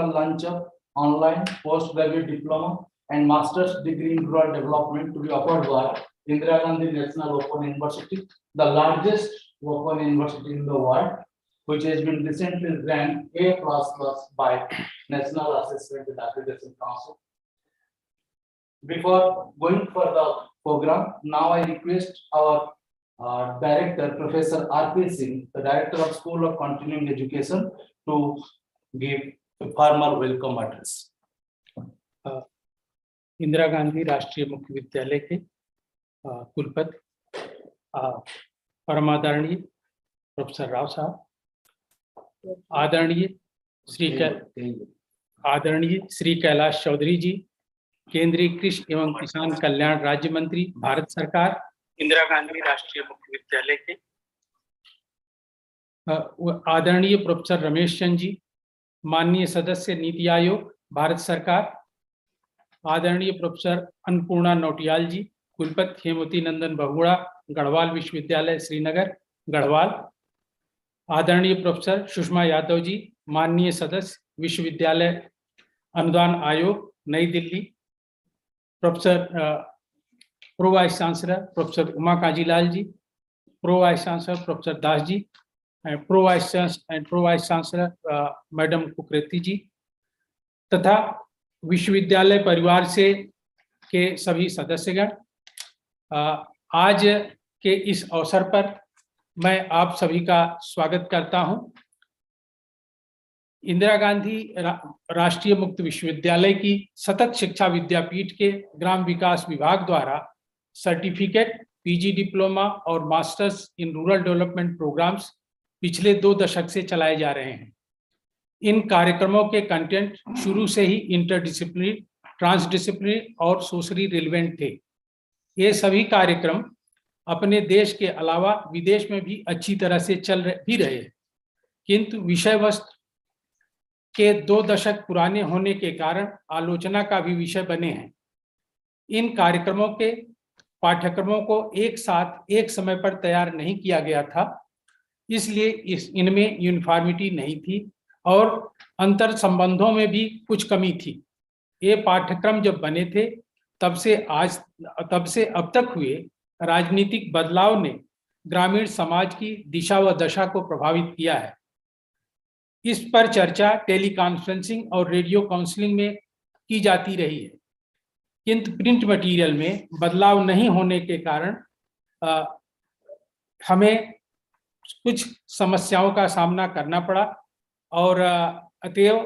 launch of online postgraduate diploma and master's degree in rural development to be offered by Indira Gandhi National Open University, the largest open university in the world, which has been recently ranked A++ by National Assessment and Accreditation Council. Before going for the program, now I request our Director, Professor R.P. Singh, the Director of School of Continuing Education, to give a formal welcome address. Indira Gandhi राष्ट्रीय मुख्य विद्यालय के कुलपति परमादरणीय professor Rao साहब, आदरणीय श्री कैलाश चौधरी जी, केंद्रीय कृषि एवं किसान कल्याण राज्य मंत्री, भारत सरकार, इंदिरा गांधी राष्ट्रीय मुख्य विद्यालय के आदरणीय प्रोफेसर रमेश चंद जी, माननीय सदस्य नीति आयोग, भारत सरकार, आदरणीय प्रोफेसर अन्नपूर्णा नौटियाल जी, कुलपति हेमवती नंदन बहुगुणा, गढ़वाल विश्वविद्यालय श्रीनगर, गढ़वाल, आदरणीय प्रोफेसर सुषमा यादव जी, माननीय सदस्य विश्वविद्यालय अनुदान आयोग, नई Delhi, professor pro vice chancellor professor Uma Kajilal ji, pro vice chancellor professor Das ji, pro vice chancellor madam Kukreti ji, तथा विश्वविद्यालय परिवार से के सभी सदस्यगण, आज के इस अवसर पर मैं आप सभी का स्वागत करता हूं। इंदिरा गांधी राष्ट्रीय मुक्त विश्वविद्यालय की सतत शिक्षा विद्यापीठ के ग्राम विकास विभाग द्वारा सर्टिफिकेट, पीजी डिप्लोमा और masters in rural development programmes पिछले 2 दशक से चलाए जा रहे हैं। इन कार्यक्रमों के कंटेंट शुरू से ही इंटरडिसिप्लिनरी, ट्रांसडिसिप्लिनरी और सोशली रिलेवेंट थे। ये सभी कार्यक्रम अपने देश के अलावा विदेश में भी अच्छी तरह से चल भी रहे हैं, किंतु विषय वस्तु के 2 दशक पुराने होने के कारण आलोचना का भी विषय बने हैं। इन कार्यक्रमों के पाठ्यक्रमों को एक साथ एक समय पर तैयार नहीं किया गया था, इसलिए इनमें यूनिफॉर्मिटी नहीं थी और अंतर संबंधों में भी कुछ कमी थी। ये पाठ्यक्रम जब बने थे तब से अब तक हुए राजनीतिक बदलाव ने ग्रामीण समाज की दिशा व दशा को प्रभावित किया है। इस पर चर्चा टेली कॉन्फ्रेंसिंग और रेडियो काउंसलिंग में की जाती रही है, किंतु प्रिंट मटेरियल में बदलाव नहीं होने के कारण हमें कुछ समस्याओं का सामना करना पड़ा और अतएव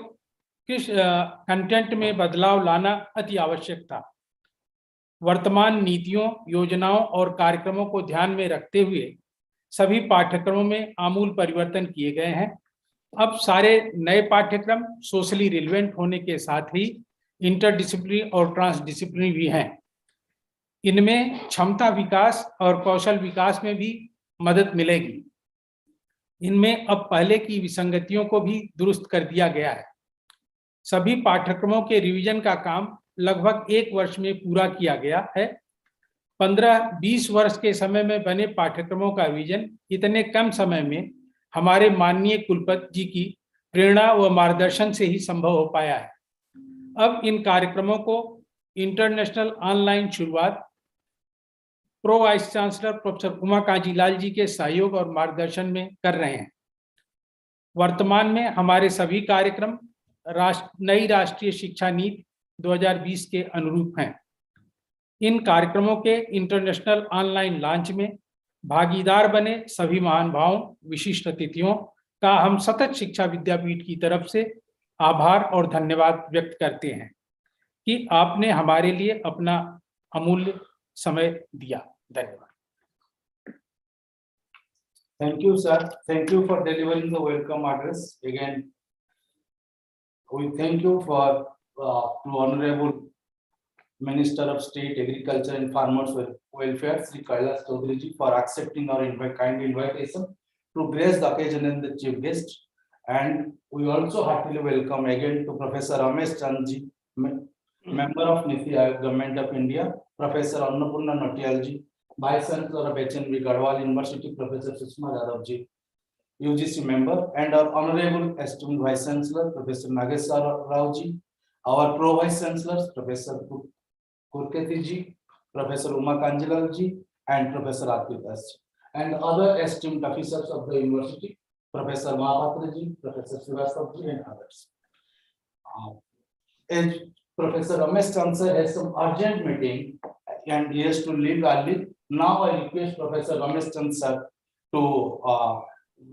किस कंटेंट में बदलाव लाना अति आवश्यक था। वर्तमान नीतियों, योजनाओं और कार्यक्रमों को ध्यान में रखते हुए सभी पाठ्यक्रमों में आमूल परिवर्तन किए गए हैं। अब सारे नए पाठ्यक्रम सोशली रिलेवेंट होने के साथ ही इंटरडिसिप्लिनरी और ट्रांसडिसिप्लिनरी भी हैं। इनमें क्षमता विकास और कौशल विकास में भी मदद मिलेगी। इनमें अब पहले की विसंगतियों को भी दुरुस्त कर दिया गया है। सभी पाठ्यक्रमों के रिवीजन का काम लगभग 1 वर्ष में पूरा किया गया है। 15-20 वर्ष के समय में बने पाठ्यक्रमों का रिवीजन इतने कम समय में हमारे माननीय कुलपति जी की प्रेरणा व मार्गदर्शन से ही संभव हो पाया है। अब इन कार्यक्रमों को इंटरनेशनल ऑनलाइन शुरुआत pro vice chancellor professor Uma Kajilal ji के सहयोग और मार्गदर्शन में कर रहे हैं। वर्तमान में हमारे सभी कार्यक्रम नई राष्ट्रीय शिक्षा नीति 2020 के अनुरूप हैं। इन कार्यक्रमों के इंटरनेशनल ऑनलाइन लॉन्च में भागीदार बने सभी महानुभावों, विशिष्ट अतिथियों का हम सतत शिक्षा विद्यापीठ की तरफ से आभार और धन्यवाद व्यक्त करते हैं कि आपने हमारे लिए अपना अमूल्य समय दिया। धन्यवाद। Thank you, sir. Thank you for delivering the welcome address. Again, we thank you for to Honorable Minister of State Agriculture and Farmers Welfare, Sri Kailash Chaudhary ji, for accepting our kind invitation to grace the occasion and the chief guest. And we also heartily welcome again to Professor Ramesh Chand ji, Member of Niti Aayog, Government of India, Professor Annapurna Nautiyal ji, Vice Chancellor of HNV Garhwal University, Professor Sushma Yadav ji, UGC member, and our Honorable esteemed Vice Chancellor, Professor Nageswara Rauji, our Pro Vice Chancellors, Professor Kurketi ji, Professor Uma Kanjilal ji, and Professor Advitas, and other esteemed officers of the university, Professor Mahapatra ji, Professor Srivastava ji, and others. As Professor Ramesh Chansar has some urgent meeting and he has to leave early. Now I request Professor Ramesh Chansar to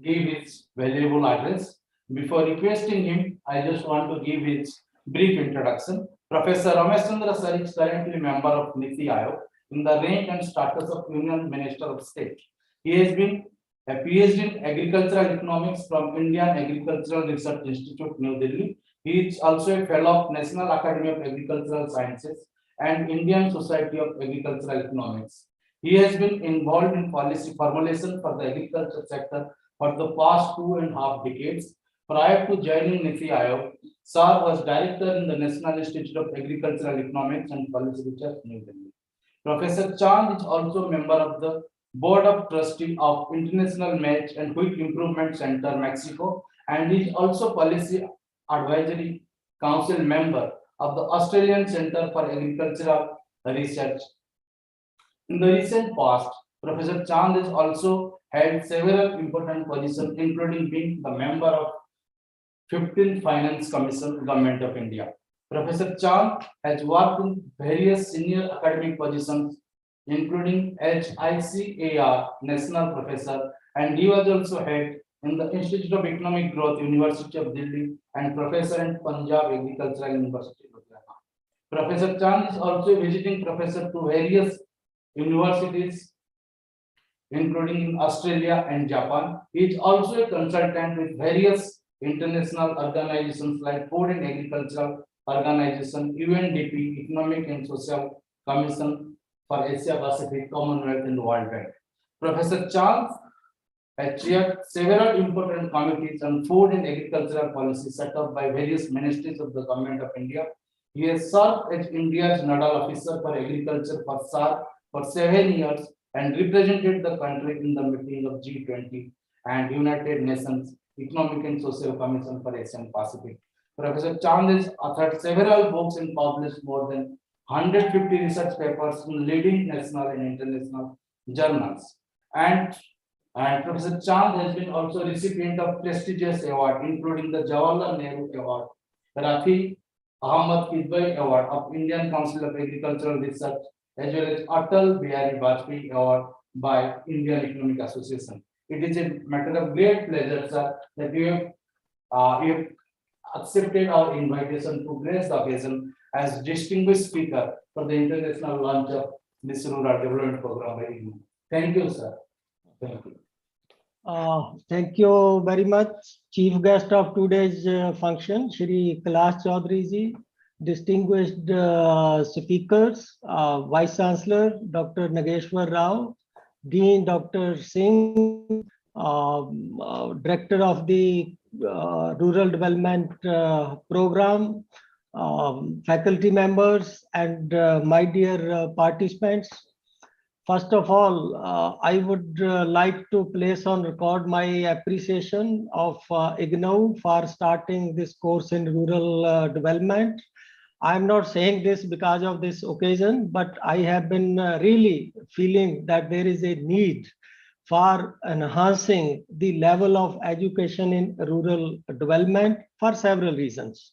give his valuable address. Before requesting him, I just want to give his brief introduction. Professor Ramesh Chandra Sir is currently member of Niti Aayog in the rank and status of Union Minister of State. He has been a PhD in Agricultural Economics from Indian Agricultural Research Institute, New Delhi. He is also a fellow of National Academy of Agricultural Sciences and Indian Society of Agricultural Economics. He has been involved in policy formulation for the agriculture sector for the past 2.5 decades. Prior to joining Niti Aayog, Sir was director in the National Institute of Agricultural Economics and Policy Research, New Delhi. Professor Chand is also a member of the Board of Trustees of International Match and Wheat Improvement Center, Mexico, and is also Policy Advisory Council member of the Australian Center for Agricultural Research. In the recent past, Professor Chand has also held several important positions, including being the member of 15th Finance Commission, Government of India. Professor Chand has worked in various senior academic positions, including HICAR, National Professor, and he was also head in the Institute of Economic Growth, University of Delhi, and Professor in Punjab Agricultural University, Ludhiana. Professor Chand is also a visiting professor to various universities, including in Australia and Japan. He is also a consultant with various international organizations like Food and Agricultural Organization, UNDP, Economic and Social Commission for Asia Pacific, Commonwealth, and World Bank. Professor Chand has chaired several important committees on food and agricultural policy set up by various ministries of the Government of India. He has served as India's nodal officer for agriculture for SAR for 7 years and represented the country in the meeting of G20 and United Nations Economic and Social Commission for Asian Pacific. Professor Chand has authored several books and published more than 150 research papers in leading national and international journals. And Professor Chand has been also recipient of prestigious awards, including the Jawaharlal Nehru Award, Rafi Ahmad Kidwai Award of Indian Council of Agricultural Research, as well as Atal Bihari Vajpayee Award by Indian Economic Association. It is a matter of great pleasure, sir, that you have accepted our invitation to grace the occasion as distinguished speaker for the international launch of this rural development program by IGNOU. Thank you, sir. Thank you. Thank you very much, Chief Guest of today's function, Shri Kailash Chaudhary ji, distinguished speakers, Vice Chancellor Dr. Nageshwar Rao, Dean Dr. Singh, Director of the Rural Development Program, faculty members, and my dear participants. First of all, I would like to place on record my appreciation of IGNOU for starting this course in rural development. I'm not saying this because of this occasion, but I have been really feeling that there is a need for enhancing the level of education in rural development for several reasons.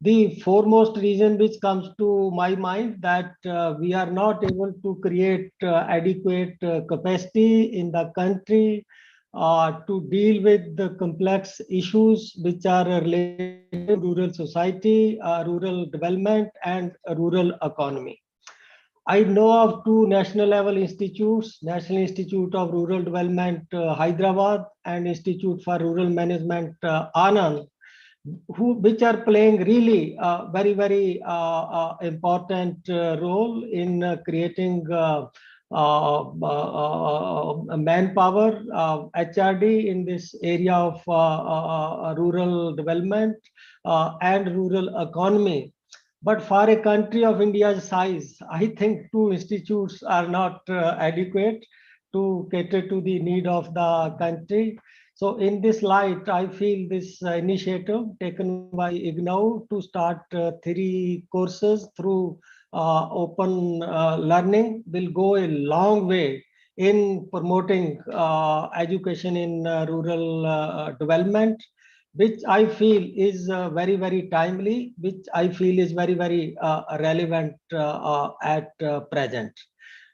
The foremost reason which comes to my mind that we are not able to create adequate capacity in the country to deal with the complex issues which are related to rural society, rural development, and rural economy. I know of two national level institutes, National Institute of Rural Development Hyderabad and Institute for Rural Management Anand, which are playing really very, very important role in creating manpower, HRD in this area of rural development and rural economy. But for a country of India's size, I think two institutes are not adequate to cater to the need of the country. So in this light, I feel this initiative taken by IGNOU to start 3 courses through open learning will go a long way in promoting education in rural development, which I feel is very, very timely, which I feel is very, very relevant at present.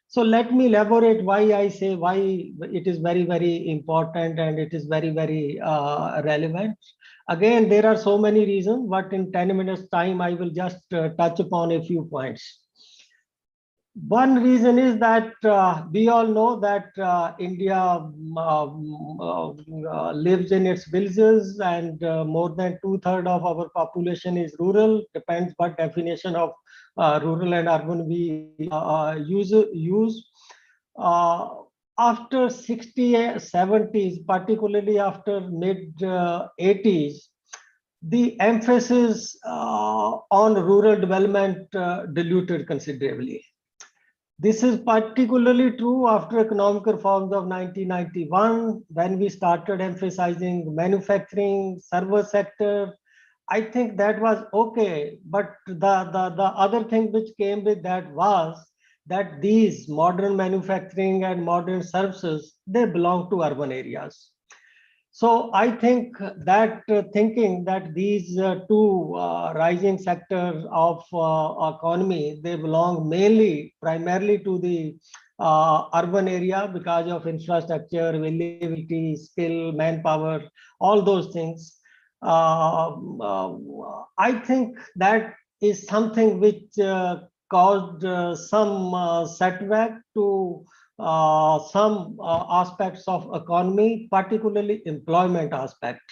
So let me elaborate why I say why it is very, very important and it is very, very relevant. Again, there are so many reasons, but in 10 minutes time, I will just touch upon a few points. One reason is that we all know that India lives in its villages, and more than 2/3 of our population is rural. Depends what definition of rural and urban we use. Uh, After 60s, 70s, particularly after mid 80s, the emphasis on rural development diluted considerably. This is particularly true after economic reforms of 1991, when we started emphasizing manufacturing, service sector. I think that was okay, but the other thing which came with that was that these modern manufacturing and modern services, they belong to urban areas. So I think that thinking that these two rising sectors of economy, they belong mainly, primarily to the urban area because of infrastructure, availability, skill, manpower, all those things. I think that is something which caused some setback to some aspects of economy, particularly employment aspect.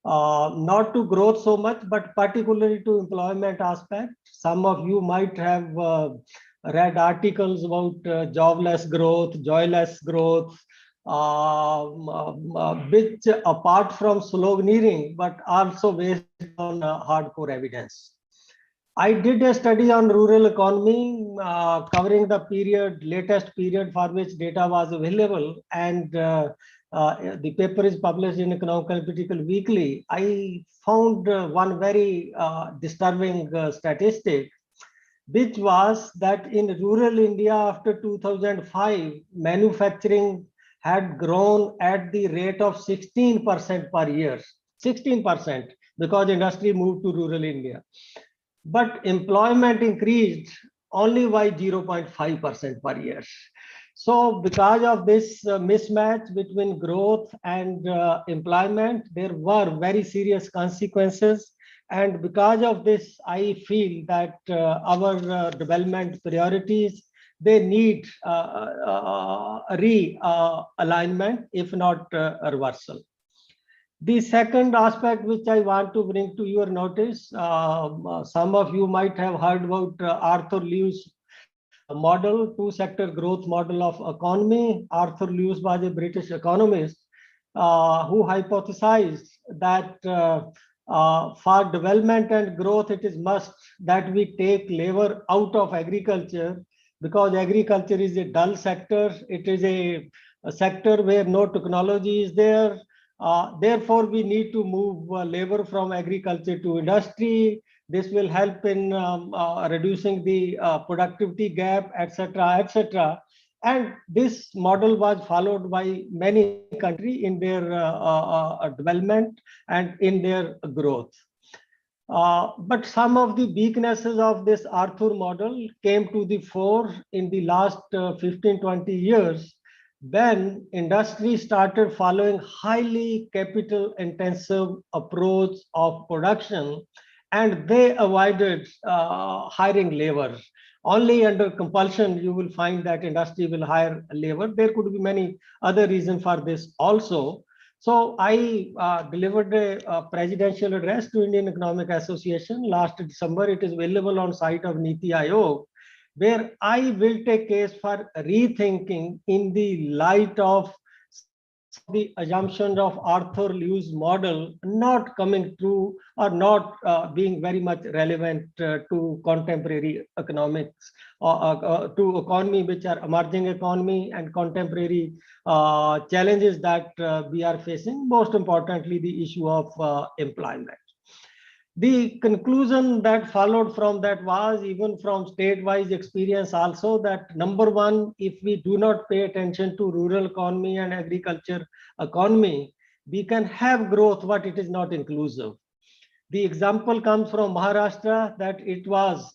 Not to growth so much, but particularly to employment aspect. Some of you might have read articles about jobless growth, joyless growth, which apart from sloganeering, but also based on hardcore evidence. I did a study on rural economy covering the latest period for which data was available, and the paper is published in Economic and Political Weekly. I found one very disturbing statistic, which was that in rural India after 2005, manufacturing had grown at the rate of 16% per year. 16%, because industry moved to rural India. But employment increased only by 0.5% per year. So because of this mismatch between growth and employment, there were very serious consequences. And because of this, I feel that our development priorities, they need realignment, if not reversal. The second aspect which I want to bring to your notice, some of you might have heard about Arthur Lewis model, two-sector growth model of economy. Arthur Lewis was a British economist who hypothesized that for development and growth, it is must that we take labor out of agriculture, because agriculture is a dull sector. It is a sector where no technology is there. Therefore, we need to move labor from agriculture to industry. This will help in reducing the productivity gap, etc., etc. And this model was followed by many countries in their development and in their growth. But some of the weaknesses of this Arthur model came to the fore in the last 15-20 years, when industry started following highly capital intensive approach of production, and they avoided hiring labor. Only under compulsion you will find that industry will hire labor. There could be many other reasons for this also. So I delivered a presidential address to Indian Economic Association last December. It is available on site of Niti Aayog, where I will take case for rethinking in the light of the assumptions of Arthur Lewis model not coming true or not being very much relevant to contemporary economics or to economy which are emerging economy and contemporary challenges that we are facing, most importantly the issue of employment. The conclusion that followed from that was, even from state-wise experience also, that number one, if we do not pay attention to rural economy and agriculture economy, we can have growth, but it is not inclusive. The example comes from Maharashtra that it was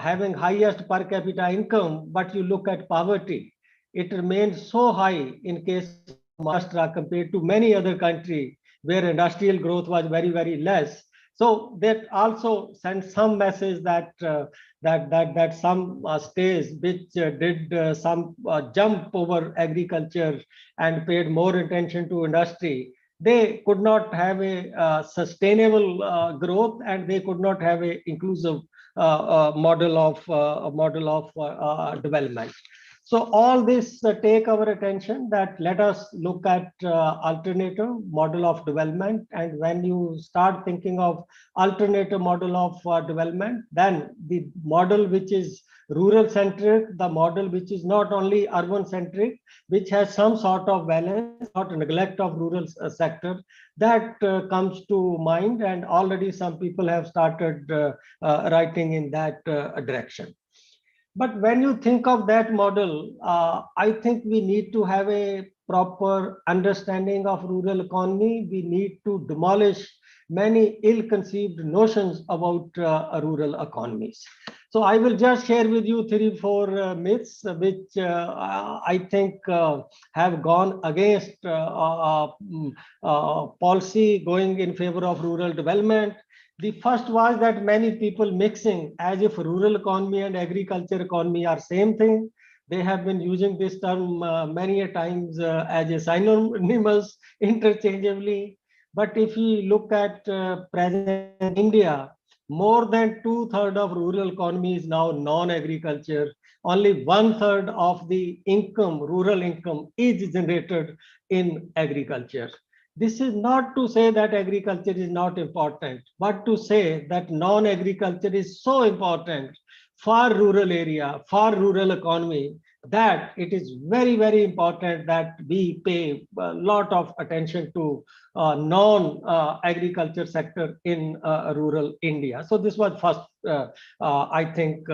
having highest per capita income, but you look at poverty, it remains so high in case of Maharashtra compared to many other countries where industrial growth was very, very less. So that also sends some message that that some states which did some jump over agriculture and paid more attention to industry, they could not have a sustainable growth, and they could not have a inclusive model of development. So all this take our attention that let us look at alternative model of development. And when you start thinking of alternative model of development, then the model which is rural centric, the model which is not only urban centric, which has some sort of balance, not neglect of rural sector, that comes to mind. And already some people have started writing in that direction. But when you think of that model, I think we need to have a proper understanding of rural economy. We need to demolish many ill-conceived notions about rural economies. So I will just share with you 3-4 myths which I think have gone against policy going in favor of rural development. The first was that many people mixing as if rural economy and agriculture economy are same thing. They have been using this term many a times as a synonymous interchangeably. But if you look at present India, more than 2/3 of rural economy is now non-agriculture. Only 1/3 of the income, rural income, is generated in agriculture. This is not to say that agriculture is not important, but to say that non-agriculture is so important for rural area, for rural economy, that it is very, very important that we pay a lot of attention to non-agriculture sector in rural India. So this was first, I think,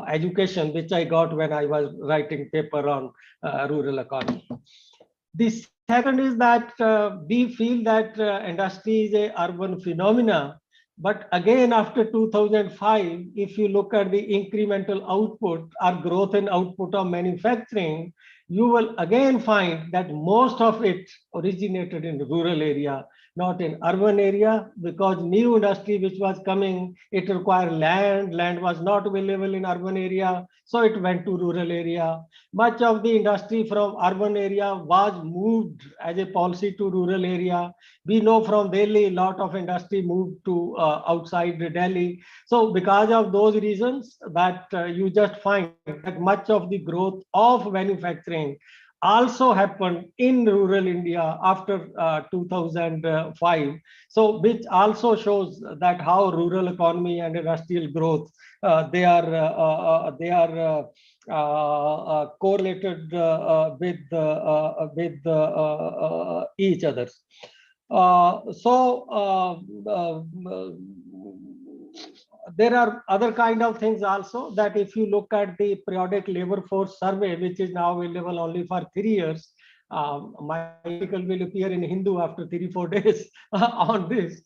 education which I got when I was writing paper on rural economy. The second is that we feel that industry is a urban phenomena. But again, after 2005, if you look at the incremental output or growth in output of manufacturing, you will again find that most of it originated in the rural area, not in urban area, because new industry which was coming, it required land. Land was not available in urban area, so it went to rural area. Much of the industry from urban area was moved as a policy to rural area. We know from Delhi, a lot of industry moved to outside Delhi. So because of those reasons, that you just find that much of the growth of manufacturing also happened in rural India after 2005. So which also shows that how rural economy and industrial growth, they are correlated with each other. There are other kind of things also, that if you look at the periodic labor force survey, which is now available only for 3 years, my article will appear in Hindu after 3-4 days on this.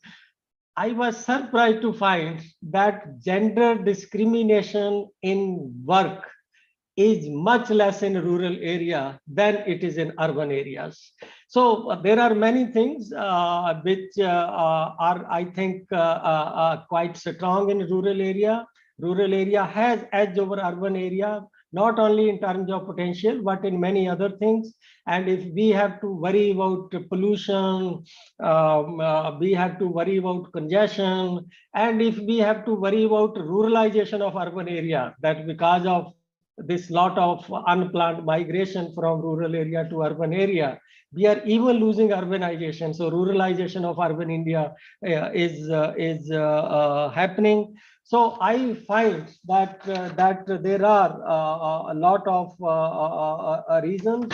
I was surprised to find that gender discrimination in work is much less in rural area than it is in urban areas. So there are many things which are, I think, quite strong in rural area. Rural area has edge over urban area, not only in terms of potential, but in many other things. And if we have to worry about pollution, we have to worry about congestion, and if we have to worry about ruralization of urban area, that because of this lot of unplanned migration from rural area to urban area. We are even losing urbanization. So ruralization of urban India is happening. So I find that there are a lot of reasons.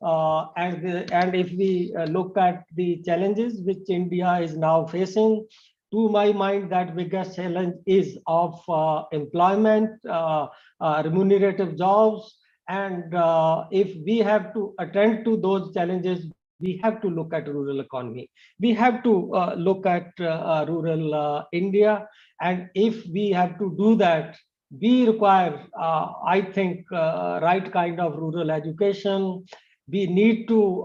And if we look at the challenges which India is now facing, to my mind, that biggest challenge is of employment, remunerative jobs. And if we have to attend to those challenges, we have to look at rural economy. We have to look at rural India. And if we have to do that, we require, I think, right kind of rural education. We need to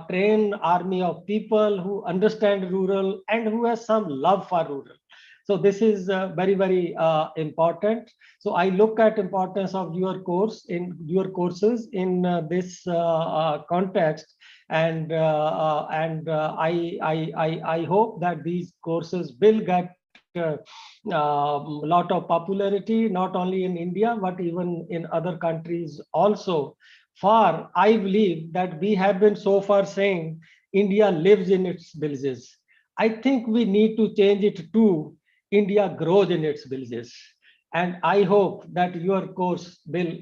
train army of people who understand rural and who has some love for rural. So this is very, very important. So I look at importance of your course in your courses in this context, and I hope that these courses will get lot of popularity, not only in India, but even in other countries also. For I believe that we have been so far saying India lives in its villages. I think we need to change it to India grows in its villages. And I hope that your course will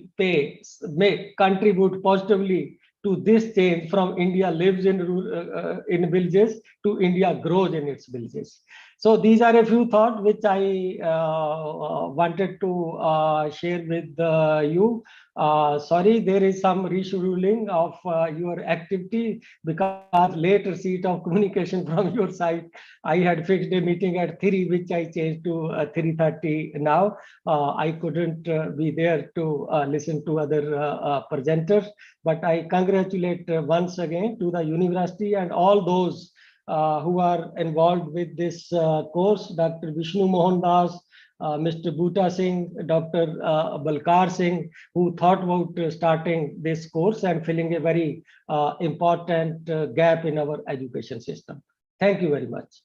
contribute positively to this change from India lives in villages to India grows in its villages. So these are a few thoughts which I wanted to share with you. Sorry, there is some rescheduling of your activity because late receipt of communication from your side. I had fixed a meeting at 3, which I changed to 3:30 now. I couldn't be there to listen to other presenters, but I congratulate once again to the university and all those who are involved with this course, Dr. Vishnu Mohandas, Mr. Bhuta Singh, Dr. Balkar Singh, who thought about starting this course and filling a very important gap in our education system. Thank you very much.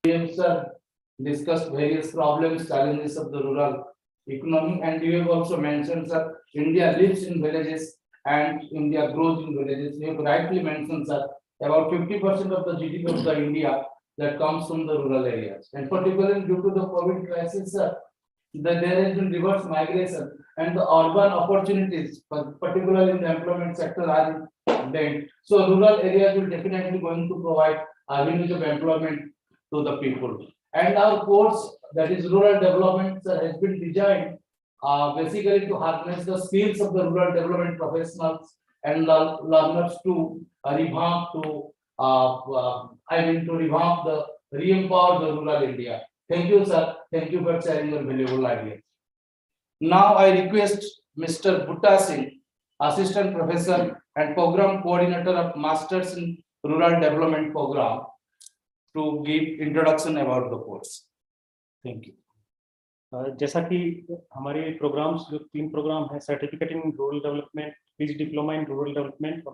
We have, sir, discussed various problems, challenges of the rural economy, and you have also mentioned, sir, India lives in villages and India grows in villages. You have rightly mentioned, sir, about 50% of the GDP of the India that comes from the rural areas, and particularly due to the COVID crisis, sir, that there has been reverse migration and the urban opportunities, particularly in the employment sector, are then. So rural areas will definitely going to provide avenues of employment to the people. And our course, that is rural development, sir, has been designed basically to harness the skills of the rural development professionals and the learners to revamp to revamp the re-empower the rural India. Thank you, sir. Thank you for sharing your valuable ideas. Now I request Mr. Bhuta Singh, Assistant Professor and Program Coordinator of Masters in Rural Development Program, to give introduction about the course. Thank you. जैसा कि हमारे programmes जो 3 program है, certificate in rural development, PG diploma in rural development और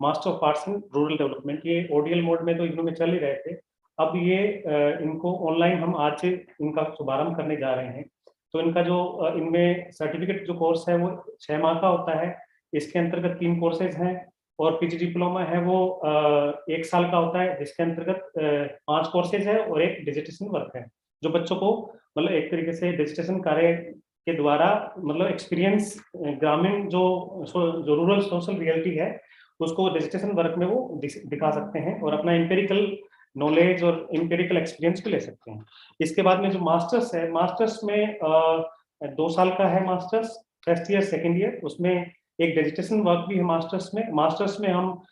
master of arts in rural development, ये ODL mode में तो इग्नू में चल ही रहे थे। अब ये इनको ऑनलाइन हम आज से इनका शुभारंभ करने जा रहे हैं। तो इनका जो इनमें सर्टिफिकेट जो कोर्स है वो 6 माह का होता है। इसके अंतर्गत 3 कोर्सेज हैं और पीजी डिप्लोमा है वो 1 साल का होता है, जिसके अंतर्गत 5 कोर्सेज है और 1 डिजिटेशन वर्क है, जो बच्चों को मतलब एक तरीके से डिजिटेशन कार्य के द्वारा मतलब एक्सपीरियंस ग्रामीण जो रूरल सोशल रियलिटी है उसको डिजिटेशन वर्क में वो दिखा सकते हैं और अपना एम्पिरिकल नॉलेज और एम्पिरिकल एक्सपीरियंस भी ले सकते हैं। इसके बाद में जो मास्टर्स है, मास्टर्स में 2 साल का है masters, first year second year, उसमें एक डिजिटेशन वर्क भी है मास्टर्स में हम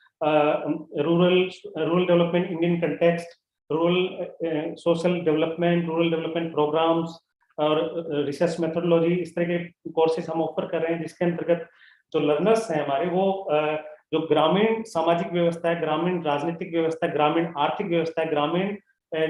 rural development Indian context, rural social development, rural development programmes और रिसर्च मेथोडोलॉजी, इस तरह के कोर्सेज हम ऑफर कर रहे हैं, जिसके अंतर्गत जो लर्नर्स हैं हमारे वो जो ग्रामीण सामाजिक व्यवस्था है, ग्रामीण राजनीतिक व्यवस्था, ग्रामीण आर्थिक व्यवस्था है, ग्रामीण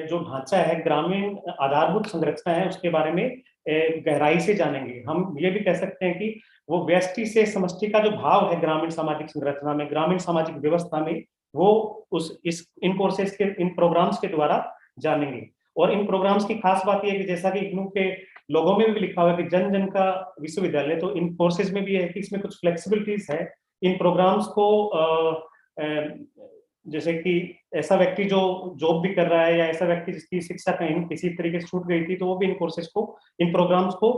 जो ढांचा है, ग्रामीण आधारभूत संरचना है, उसके बारे में गहराई से जानेंगे। हम ये भी कह सकते हैं कि वो व्यष्टि से समष्टि का जो भाव है ग्रामीण सामाजिक संरचना में, ग्रामीण सामाजिक व्यवस्था में, वो इन कोर्सेज के, इन प्रोग्राम्स के द्वारा जानेंगे। और इन प्रोग्राम्स की खास बात यह है कि जैसा कि इग्नू के लोगों में भी लिखा हुआ है कि जन जन का विश्वविद्यालय, तो इन कोर्सेज में भी है कि इसमें कुछ फ्लेक्सिबिलिटीज है। इन प्रोग्राम्स को जैसे कि ऐसा व्यक्ति जो जॉब भी कर रहा है या ऐसा व्यक्ति जिसकी शिक्षा कहीं किसी तरीके से छूट गई थी, तो वो भी इन कोर्सेज को, इन प्रोग्राम्स को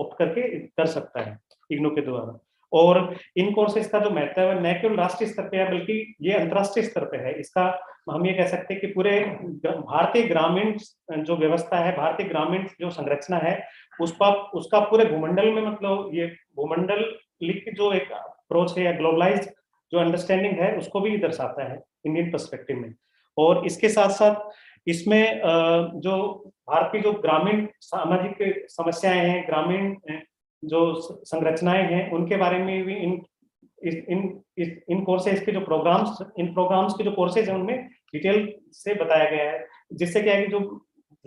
ऑप्ट करके कर सकता है इग्नू के द्वारा। और इन कोर्सेज का जो महत्व है न केवल राष्ट्रीय स्तर पे है बल्कि ये अंतर्राष्ट्रीय स्तर पे है। इसका हम ये कह सकते हैं कि पूरे भारतीय ग्रामीण जो व्यवस्था है, भारतीय ग्रामीण जो संरचना है, उसका पूरे भूमंडल में, मतलब ये भूमंडलिक जो एक अप्रोच है या ग्लोबलाइज्ड जो अंडरस्टैंडिंग है, उसको भी दर्शाता है इंडियन पर्सपेक्टिव में। और इसके साथ साथ इसमें जो भारत की जो ग्रामीण सामाजिक समस्याएं हैं, ग्रामीण जो संरचनाएं हैं, उनके बारे में भी इन कोर्सेज के जो प्रोग्राम्स, इन प्रोग्राम्स के जो कोर्सेज हैं उनमें डिटेल से बताया गया है, जिससे क्या है कि जो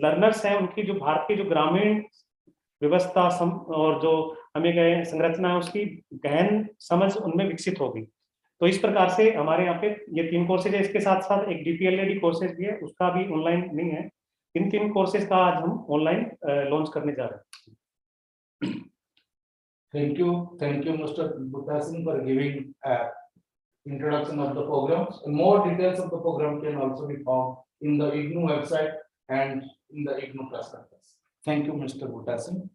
लर्नर्स हैं उनकी जो भारत की जो ग्रामीण व्यवस्था और जो हमें गए संरचना है उसकी गहन समझ उनमें विकसित होगी। तो इस प्रकार से हमारे यहाँ पे ये 3 कोर्सेज है। इसके साथ साथ एक DPLAD कोर्सेज भी है, उसका भी ऑनलाइन नहीं है। इन 3 कोर्सेज का आज हम ऑनलाइन लॉन्च करने जा रहे हैं। Thank you, Mr. Butasin, for giving introduction of the programs. More details of the program can also be found in the IGNU website and in the IGNU prospectus. Thank you, Mr. Butasin.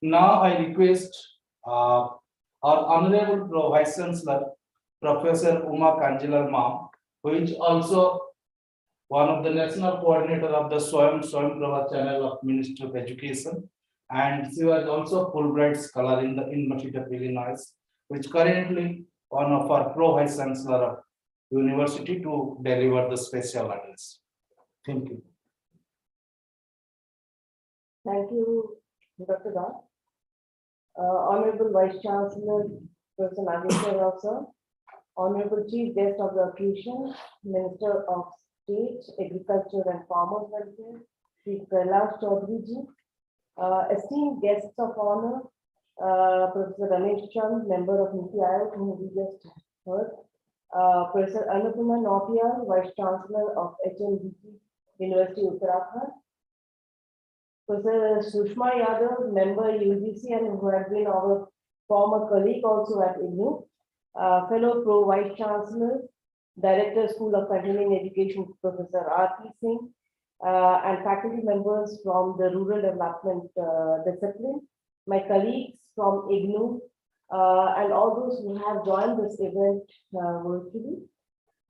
Now I request our Honorable Vice Chancellor, Professor Uma Kanjilar Ma'am, who is also one of the national coordinator of the Swayam Prabha channel of Ministry of Education, and she was also Fulbright scholar in the University of Illinois, which currently one of our pro vice chancellor of university to deliver the special address. Thank you. Thank you, Dr. Das. Honorable Vice Chancellor, Professor Nageswar Rao sir, Honorable Chief Guest of the occasion, Minister of State, Agriculture and Farmers Welfare, Shri Kailash Chaudhary ji, esteemed guests of honor, Professor Ramesh Chand, member of NITI Aayog, whom we just heard, Professor Annapurna Nautiyal, Vice Chancellor of HNDT, University of Uttarakhand, Professor Sushma Yadav, member UGC and who had been our former colleague also at IGNU, fellow Pro Vice Chancellor, Director School of Continuing Education, Professor R.P. Singh, and faculty members from the Rural Development discipline, my colleagues from IGNU, and all those who have joined this event virtually.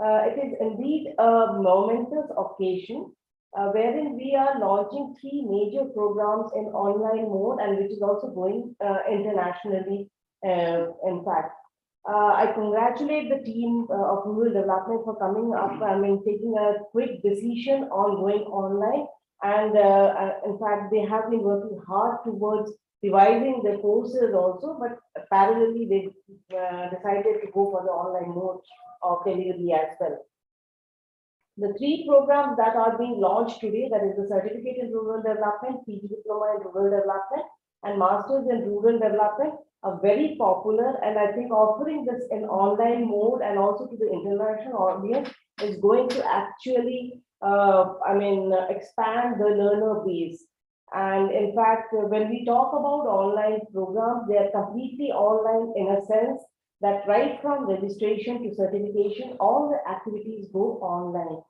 It is indeed a momentous occasion wherein we are launching 3 major programs in online mode and which is also going internationally, in fact. I congratulate the team of Rural Development for coming up, taking a quick decision on going online. And in fact, they have been working hard towards revising the courses also, but parallelly they decided to go for the online mode of delivery as well. The 3 programs that are being launched today, that is the Certificate in Rural Development, PG Diploma in Rural Development, and Masters in Rural Development, are very popular, and I think offering this in online mode and also to the international audience is going to actually, expand the learner base. And in fact, when we talk about online programs, they are completely online in a sense that right from registration to certification, all the activities go online.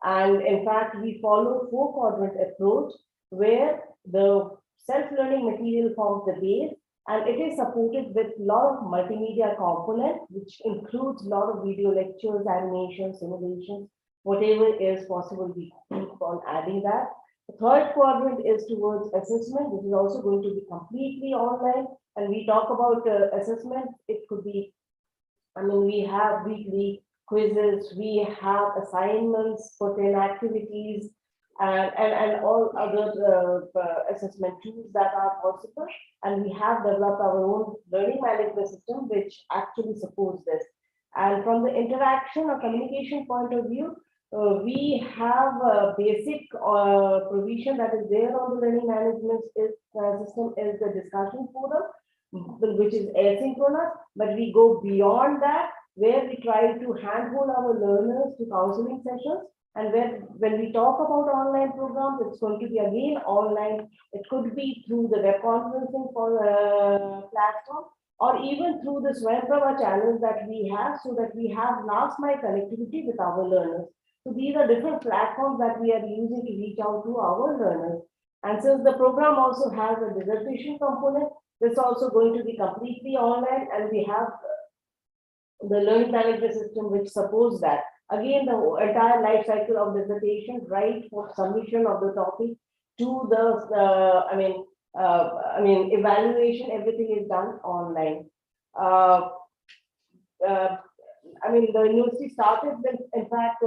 And in fact, we follow 4-quadrant approach where the self-learning material forms the base, and it is supported with a lot of multimedia components, which includes a lot of video lectures, animations, simulations, whatever is possible, we keep on adding that. The 3rd quadrant is towards assessment, which is also going to be completely online. And we talk about assessment, it could be, we have weekly quizzes, we have assignments for 10 activities, and all other assessment tools that are possible. And we have developed our own learning management system, which actually supports this. And from the interaction or communication point of view, we have a basic provision that is there on the learning management system is the discussion forum, which is asynchronous, but we go beyond that where we try to handhold our learners to counseling sessions. And when we talk about online programs, it's going to be again online. It could be through the web conferencing platform, or even through the Swayamprabha channels that we have, so that we have last mile connectivity with our learners. So these are different platforms that we are using to reach out to our learners. And since the program also has a dissertation component, it's also going to be completely online, and we have the learning management system which supports that. Again, the entire life cycle of dissertation, right for submission of the topic to the, evaluation, everything is done online. The university started with, in fact,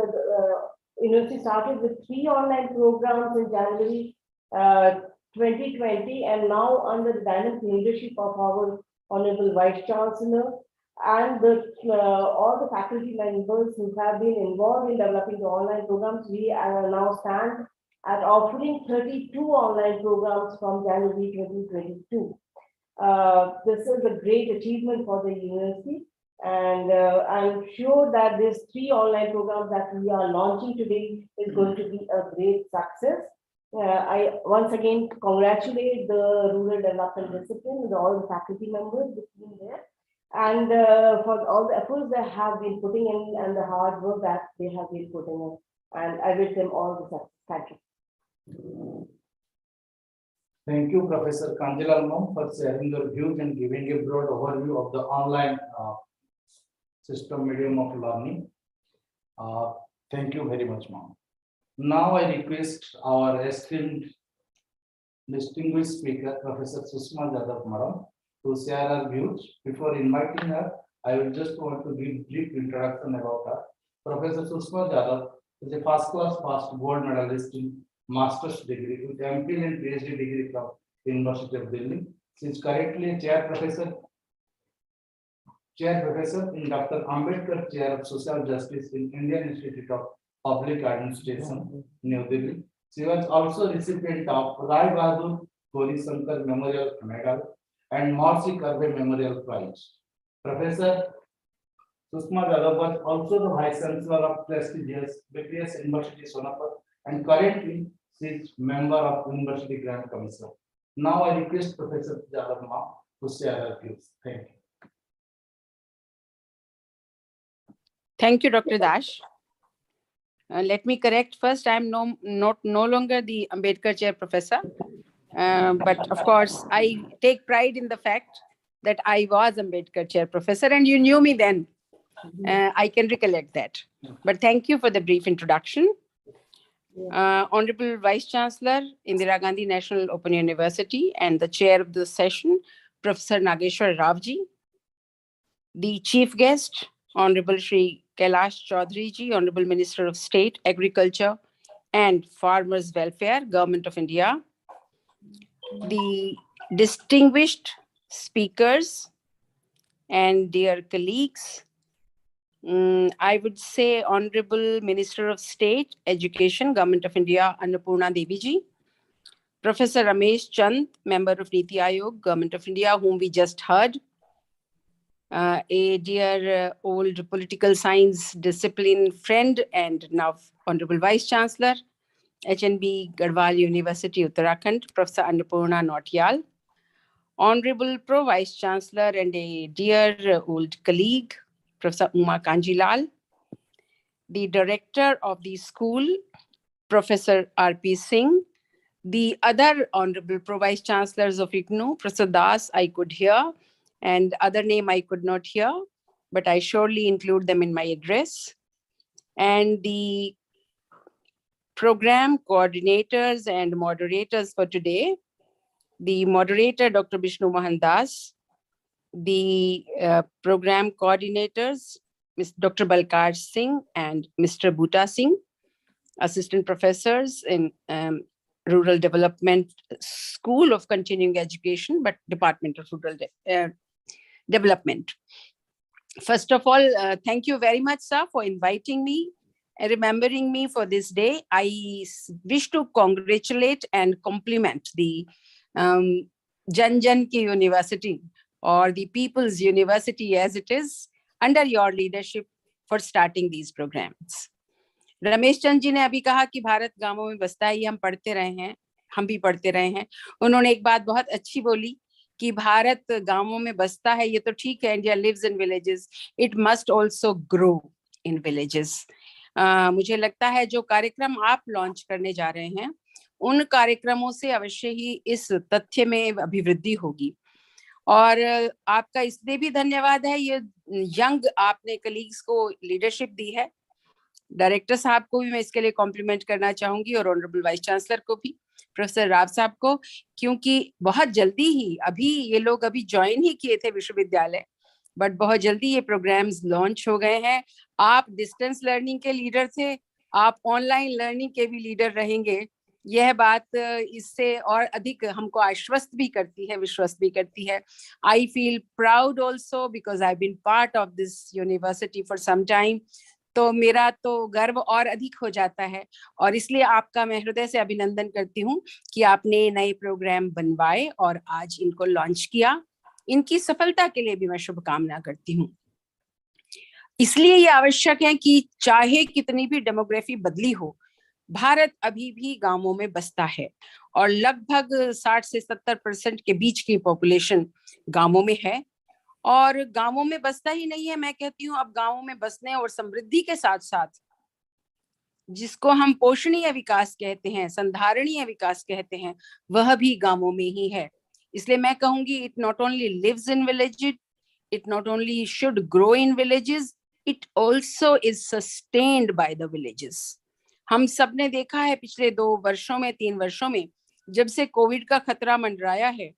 university started with 3 online programs in January 2020, and now under the dynamic leadership of our Honorable Vice Chancellor and all the faculty members who have been involved in developing the online programs, we now stand at offering 32 online programs from January 2022. This is a great achievement for the university, and I'm sure that these 3 online programs that we are launching today is going to be a great success. I once again congratulate the rural development discipline and all the faculty members between there, and for all the efforts they have been putting in and the hard work that they have been putting in. And I wish them all the success. Thank you. Thank you, Professor Kanjilal Ma'am, for sharing your views and giving a broad overview of the online system medium of learning. Thank you very much, ma'am. Now I request our esteemed distinguished speaker, Professor Sushma Jadhav Madam, to share her views. Before inviting her, I would just want to give brief introduction about her. Professor Sushma Jadhav is a first-class past gold medalist in master's degree with MPhil and PhD degree from University of Delhi. She is currently chair professor in Dr. Ambedkar Chair of Social Justice in Indian Institute of Public Administration, New Delhi. She was also recipient of Rai Bahadur Gauri Shankar Memorial Medal and Marci Karve Memorial Prize. Professor Sushma Jadhav was also the Vice Chancellor of prestigious BPS University Sonapat, and currently she is member of University Grant Commission. Now I request Professor Jadhav Ma'am to share her views. Thank you. Thank you, Dr. Dash. Let me correct first, I'm no longer the Ambedkar Chair Professor, but of course, I take pride in the fact that I was Ambedkar Chair Professor, and you knew me then. I can recollect that. But thank you for the brief introduction. Honorable Vice Chancellor, Indira Gandhi National Open University, and the chair of the session, Professor Nageshwar Ravji, the chief guest, Honorable Shri Kailash Chaudhary ji, Honorable Minister of State, Agriculture and Farmers Welfare, Government of India, the distinguished speakers and dear colleagues, I would say Honorable Minister of State, Education, Government of India, Annapurna Devi ji, Professor Ramesh Chand, Member of Niti Aayog, Government of India, whom we just heard, a dear old political science discipline friend and now Honorable Vice Chancellor, HNB Garhwal University, Uttarakhand, Professor Annapurna Nautiyal, Honorable Pro Vice Chancellor and a dear old colleague, Professor Uma Kanjilal, the Director of the school, Professor R.P. Singh, the other Honorable Pro Vice Chancellors of IGNOU, Professor Das, I could hear, and other name I could not hear, but I surely include them in my address. And the program coordinators and moderators for today, the moderator, Dr. Bishnu Mohan Das, the program coordinators, Ms. Dr. Balkar Singh and Mr. Bhuta Singh, assistant professors in Rural Development School of Continuing Education, but Department of Rural Development. First of all, thank you very much, sir, for inviting me and remembering me for this day. I wish to congratulate and compliment the Jan Jan Ki University, or the People's University as it is. under your leadership for starting these programs. Ramesh Chand ji ने अभी कहा कि भारत गांवों में बसता है, ये हम पढ़ते रहे हैं, हम भी पढ़ते रहे हैं। उन्होंने एक बात बहुत अच्छी बोली कि भारत गांवों में बसता है, ये तो ठीक है, India lives in villages, it must also grow in villages. मुझे लगता है जो कार्यक्रम आप लॉन्च करने जा रहे हैं, उन कार्यक्रमों से अवश्य ही इस तथ्य में अभिवृद्धि होगी। और आपका इसलिए भी धन्यवाद है, ये यंग आपने कलीग्स को लीडरशिप दी है। डायरेक्टर साहब को भी मैं इसके लिए कॉम्प्लीमेंट करना चाहूंगी, और ऑनरेबल वाइस चांसलर को भी, प्रोफेसर राव साहब को, क्योंकि बहुत जल्दी ही, अभी ये लोग अभी ज्वाइन ही किए थे विश्वविद्यालय, बट बहुत जल्दी ये प्रोग्राम्स लॉन्च हो गए हैं। आप डिस्टेंस लर्निंग के लीडर थे, आप ऑनलाइन लर्निंग के भी लीडर रहेंगे। यह बात इससे और अधिक हमको आश्वस्त भी करती है, विश्वस्त भी करती है। I feel proud also because I been part of this university for some time. तो मेरा तो गर्व और अधिक हो जाता है, और इसलिए आपका मैं हृदय से अभिनंदन करती हूँ कि आपने नए प्रोग्राम बनवाए और आज इनको लॉन्च किया। इनकी सफलता के लिए भी मैं शुभकामना करती हूँ। इसलिए ये आवश्यक है कि चाहे कितनी भी डेमोग्राफी बदली हो, भारत अभी भी गांवों में बसता है, और लगभग 60 से 70% के बीच की पॉपुलेशन गांवों में है। और गांवों में बसता ही नहीं है, मैं कहती हूँ अब गांवों में बसने और समृद्धि के साथ साथ जिसको हम पोषणीय विकास कहते हैं, संधारणीय विकास कहते हैं, वह भी गांवों में ही है। इसलिए मैं कहूंगी, it not only lives in villages, it not only should grow in villages, it also is sustained by the villages. हम सब ने देखा है पिछले 2 वर्षों में, 3 वर्षों में, जब से कोविड का खतरा मंडराया है,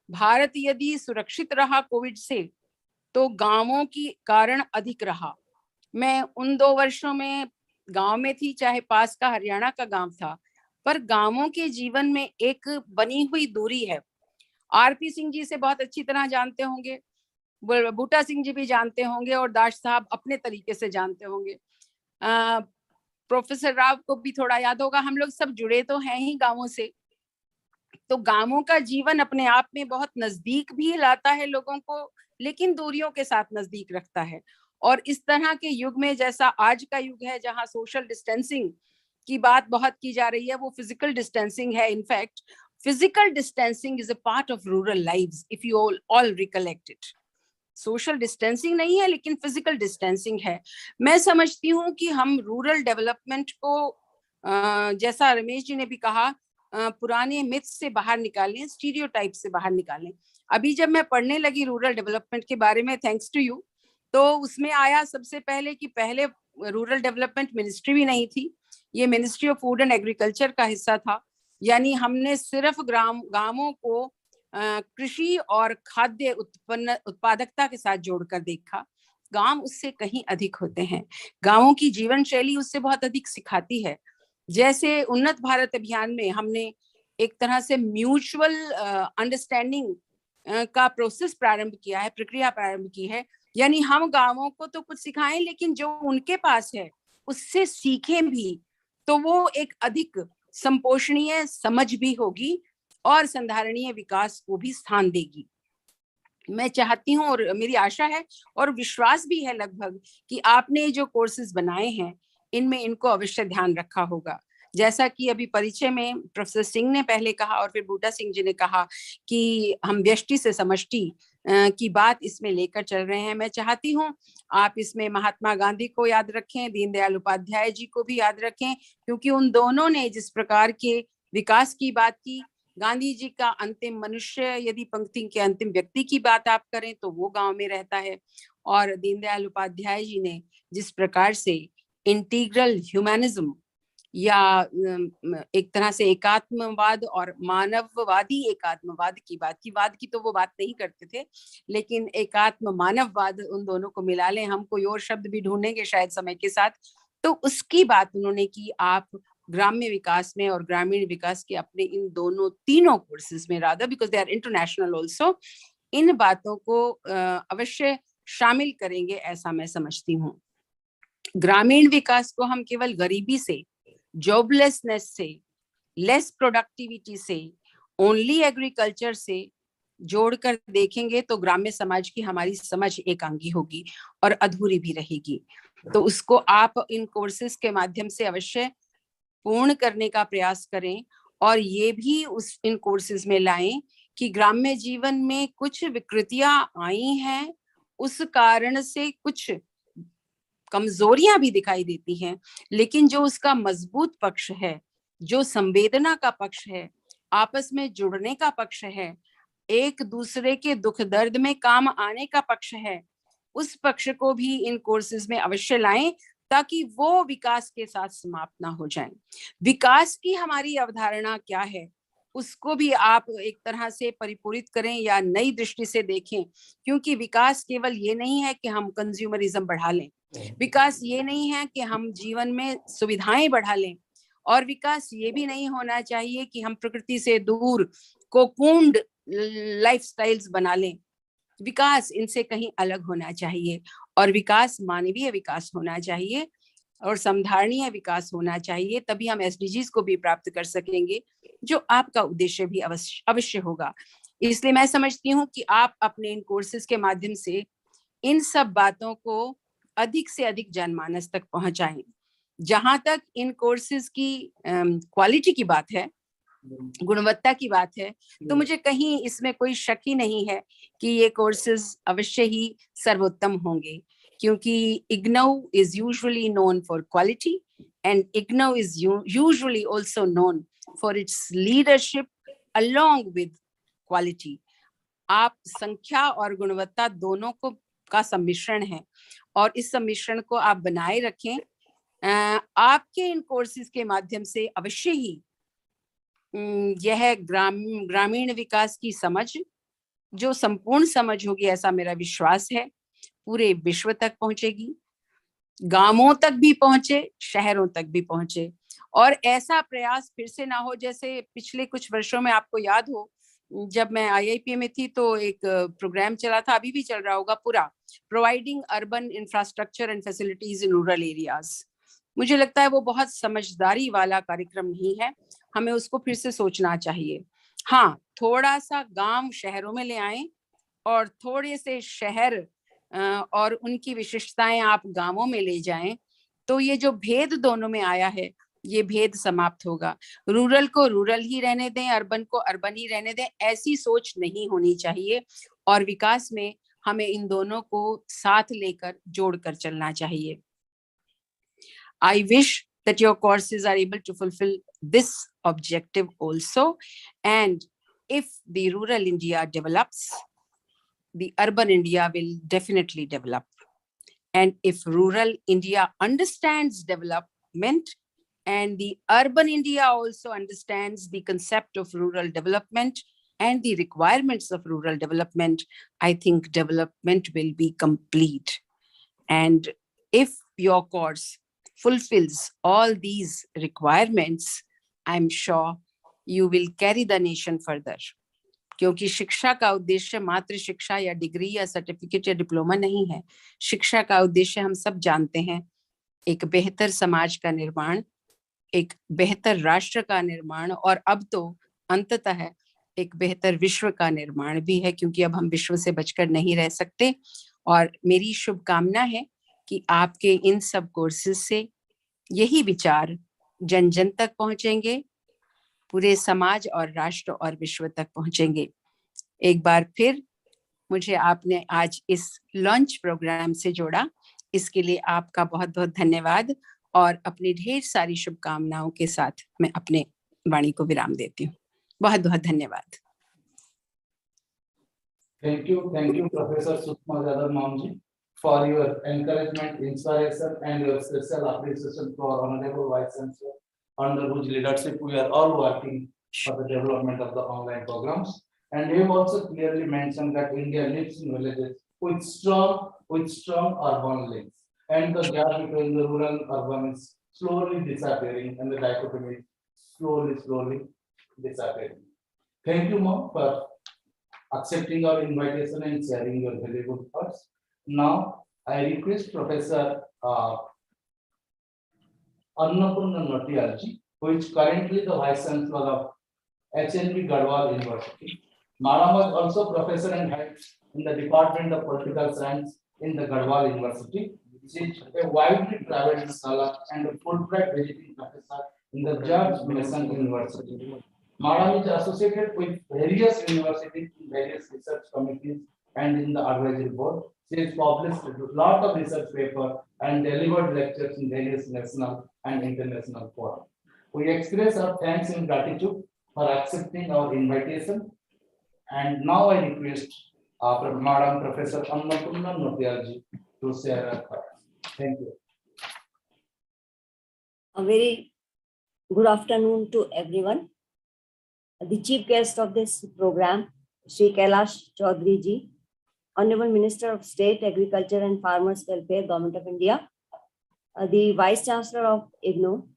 भारत यदि सुरक्षित रहा कोविड से, तो गांवों की कारण अधिक रहा। मैं उन 2 वर्षों में गांव में थी, चाहे पास का हरियाणा का गांव था, पर गांवों के जीवन में एक बनी हुई दूरी है। आरपी सिंह जी से बहुत अच्छी तरह जानते होंगे, बूटा सिंह जी भी जानते होंगे, और दास साहब अपने तरीके से जानते होंगे। प्रोफेसर राव को भी थोड़ा याद होगा। हम लोग सब जुड़े तो हैं ही गांवों से, तो गांवों का जीवन अपने आप में बहुत नजदीक भी लाता है लोगों को, लेकिन दूरियों के साथ नजदीक रखता है। और इस तरह के युग में, जैसा आज का युग है, जहां सोशल डिस्टेंसिंग की बात बहुत की जा रही है, वो फिजिकल डिस्टेंसिंग है। In fact physical distancing is a part of rural lives, if you all recollect it. Social distancing नहीं है, लेकिन फिजिकल डिस्टेंसिंग है। मैं समझती हूँ कि हम रूरल डेवलपमेंट को, जैसा रमेश जी ने भी कहा, पुराने मिथ्स से बाहर निकालें, स्टीरियोटाइप से बाहर निकालें। अभी जब मैं पढ़ने लगी रूरल डेवलपमेंट के बारे में, थैंक्स टू यू, तो उसमें आया सबसे पहले कि पहले रूरल डेवलपमेंट मिनिस्ट्री भी नहीं थी, ये ministry of food and agriculture का हिस्सा था। यानी हमने सिर्फ गांवों को कृषि और खाद्य उत्पादकता के साथ जोड़कर देखा। गांव उससे कहीं अधिक होते हैं, गांवों की जीवन शैली उससे बहुत अधिक सिखाती है। जैसे उन्नत भारत अभियान में हमने एक तरह से म्यूचुअल अंडरस्टैंडिंग का प्रोसेस प्रारंभ किया है, प्रक्रिया प्रारंभ की है। यानी हम गांवों को तो कुछ सिखाएं, लेकिन जो उनके पास है उससे सीखें भी, तो वो एक अधिक संपोषणीय समझ भी होगी और संधारणीय विकास को भी स्थान देगी। मैं चाहती हूँ और मेरी आशा है और विश्वास भी है लगभग कि आपने जो कोर्सेज बनाए हैं इनमें इनको अवश्य ध्यान रखा होगा। जैसा कि अभी परिचय में प्रोफेसर सिंह ने पहले कहा और फिर बूटा सिंह जी ने कहा कि हम व्यष्टि से समष्टि की बात इसमें लेकर चल रहे हैं। मैं चाहती हूँ आप इसमें महात्मा गांधी को याद रखें, दीनदयाल उपाध्याय जी को भी याद रखें, क्योंकि उन दोनों ने जिस प्रकार के विकास की बात की, गांधी जी का अंतिम मनुष्य यदि पंक्ति के अंतिम व्यक्ति की बात आप करें तो वो गांव में रहता है, और दीनदयाल उपाध्याय जी ने जिस प्रकार से इंटीग्रल ह्यूमैनिज्म या एक तरह से एकात्मवाद और मानववादी एकात्मवाद की बात की, वाद की तो वो बात नहीं करते थे, लेकिन एकात्म मानववाद उन दोनों को मिला लें, हम कोई और शब्द भी ढूंढेंगे शायद समय के साथ, तो उसकी बात उन्होंने की। आप ग्राम्य विकास में और ग्रामीण विकास के अपने इन दोनों तीनों कोर्सेज में, rather because they are international also, इन बातों को अवश्य शामिल करेंगे, ऐसा मैं समझती हूँ। ग्रामीण विकास को हम केवल गरीबी से, जॉबलेसनेस से, लेस प्रोडक्टिविटी से, ओनली एग्रीकल्चर से जोड़कर देखेंगे तो ग्राम्य समाज की हमारी समझ एकांगी होगी और अधूरी भी रहेगी। तो उसको आप इन कोर्सेज के माध्यम से अवश्य पूर्ण करने का प्रयास करें और ये भी उस इन कोर्सेज में लाएं कि ग्राम्य जीवन में कुछ विकृतियां आई हैं, उस कारण से कुछ कमजोरियां भी दिखाई देती हैं, लेकिन जो उसका मजबूत पक्ष है, जो संवेदना का पक्ष है, आपस में जुड़ने का पक्ष है, एक दूसरे के दुख दर्द में काम आने का पक्ष है, उस पक्ष को भी इन कोर्सेज में अवश्य लाएं ताकि वो विकास के साथ समाप्त ना हो जाएं। विकास की हमारी अवधारणा क्या है उसको भी आप एक तरह से परिपूरित करें या नई दृष्टि से देखें, क्योंकि विकास केवल ये नहीं है कि हम कंज्यूमरिज्म बढ़ा लें, विकास ये नहीं है कि हम जीवन में सुविधाएं बढ़ा लें, और विकास ये भी नहीं होना चाहिए कि हम प्रकृति से दूर कोकून्ड लाइफस्टाइल्स बना लें। विकास इनसे कहीं अलग होना चाहिए और विकास मानवीय विकास होना चाहिए और समधारणीय विकास होना चाहिए, तभी हम एसडीजीज को भी प्राप्त कर सकेंगे जो आपका उद्देश्य भी अवश्य होगा। इसलिए मैं समझती हूँ कि आप अपने इन कोर्सेज के माध्यम से इन सब बातों को अधिक से अधिक जनमानस तक पहुंचाएं। जहां तक इन कोर्सेज की क्वालिटी की बात है, गुणवत्ता की बात है, तो मुझे कहीं इसमें कोई शक ही नहीं है कि ये कोर्सेज अवश्य ही सर्वोत्तम होंगे, क्योंकि IGNOU is usually known for quality and IGNOU is usually also known for its leadership along with quality. आप संख्या और गुणवत्ता दोनों को का सम्मिश्रण है और इस सम्मिश्रण को आप बनाए रखें। आपके इन कोर्सेज के माध्यम से अवश्य ही यह ग्रामीण विकास की समझ जो संपूर्ण समझ होगी, ऐसा मेरा विश्वास है, पूरे विश्व तक पहुंचेगी, गांवों तक भी पहुंचे, शहरों तक भी पहुंचे। और ऐसा प्रयास फिर से ना हो जैसे पिछले कुछ वर्षों में, आपको याद हो जब मैं आईआईपी में थी तो एक प्रोग्राम चला था, अभी भी चल रहा होगा पूरा, providing urban infrastructure and facilities in rural areas. मुझे लगता है वो बहुत समझदारी वाला कार्यक्रम नहीं है, हमें उसको फिर से सोचना चाहिए। हाँ, थोड़ा सा गांव शहरों में ले आएं और थोड़े से शहर और उनकी विशिष्टताएं आप गांवों में ले जाएं, तो ये जो भेद दोनों में आया है ये भेद समाप्त होगा। रूरल को रूरल ही रहने दें, अर्बन को अर्बन ही रहने दें, ऐसी सोच नहीं होनी चाहिए। और विकास में हमें इन दोनों को साथ लेकर जोड़कर चलना चाहिए। I wish that your courses are able to fulfill this objective also. And if the rural India develops, the urban India will definitely develop. And if rural India understands development and the urban India also understands the concept of rural development and the requirements of rural development, I think development will be complete. And if your course fulfills all these requirements, I'm sure you will carry the nation further. क्योंकि शिक्षा का उद्देश्य मात्र शिक्षा या degree या certificate या diploma नहीं है। शिक्षा का उद्देश्य हम सब जानते हैं, एक बेहतर समाज का निर्माण, एक बेहतर राष्ट्र का निर्माण, और अब तो अंततः एक बेहतर विश्व का निर्माण भी है, क्योंकि अब हम विश्व से बचकर नहीं रह सकते। और मेरी शुभकामना है कि आपके इन सब कोर्सेज से यही विचार जन जन तक पहुंचेंगे, पूरे समाज और राष्ट्र और विश्व तक पहुंचेंगे। एक बार फिर मुझे आपने आज इस लॉन्च प्रोग्राम से जोड़ा, इसके लिए आपका बहुत बहुत धन्यवाद और अपनी ढेर सारी शुभकामनाओं के साथ मैं अपने वाणी को विराम देती हूँ। बहुत बहुत धन्यवाद। Thank you, Professor Sushma Yadav Ma'am ji, for your encouragement, inspiration, and your special appreciation to our Honorable Vice Chancellor, under whose leadership we are all working for the development of the online programs. And you have also clearly mentioned that India lives in villages with strong urban links, and the gap between the rural and urban is slowly disappearing, and the dichotomy is slowly disappearing. Thank you, Ma'am, for accepting our invitation and sharing your valuable thoughts. Now, I request Professor Annapurna Natiyal ji, who is currently the Vice Chancellor of HNB Garhwal University, Madam was also professor and head in the Department of Political Science in the Garhwal University. She is a widely traveled scholar and a Fulbright visiting professor in the George Mason University. Madam is associated with various universities, various research committees, and in the advisory board. She has published a lot of research papers and delivered lectures in various national and international forums. We express our thanks and gratitude for accepting our invitation. And now I request Madam Professor Annapurna Notialji to share her thoughts. Thank you. A very good afternoon to everyone. The chief guest of this program, Shri Kailash Chaudhary ji, Honorable Minister of State, Agriculture and Farmers Welfare, Government of India, the Vice Chancellor of IGNOU,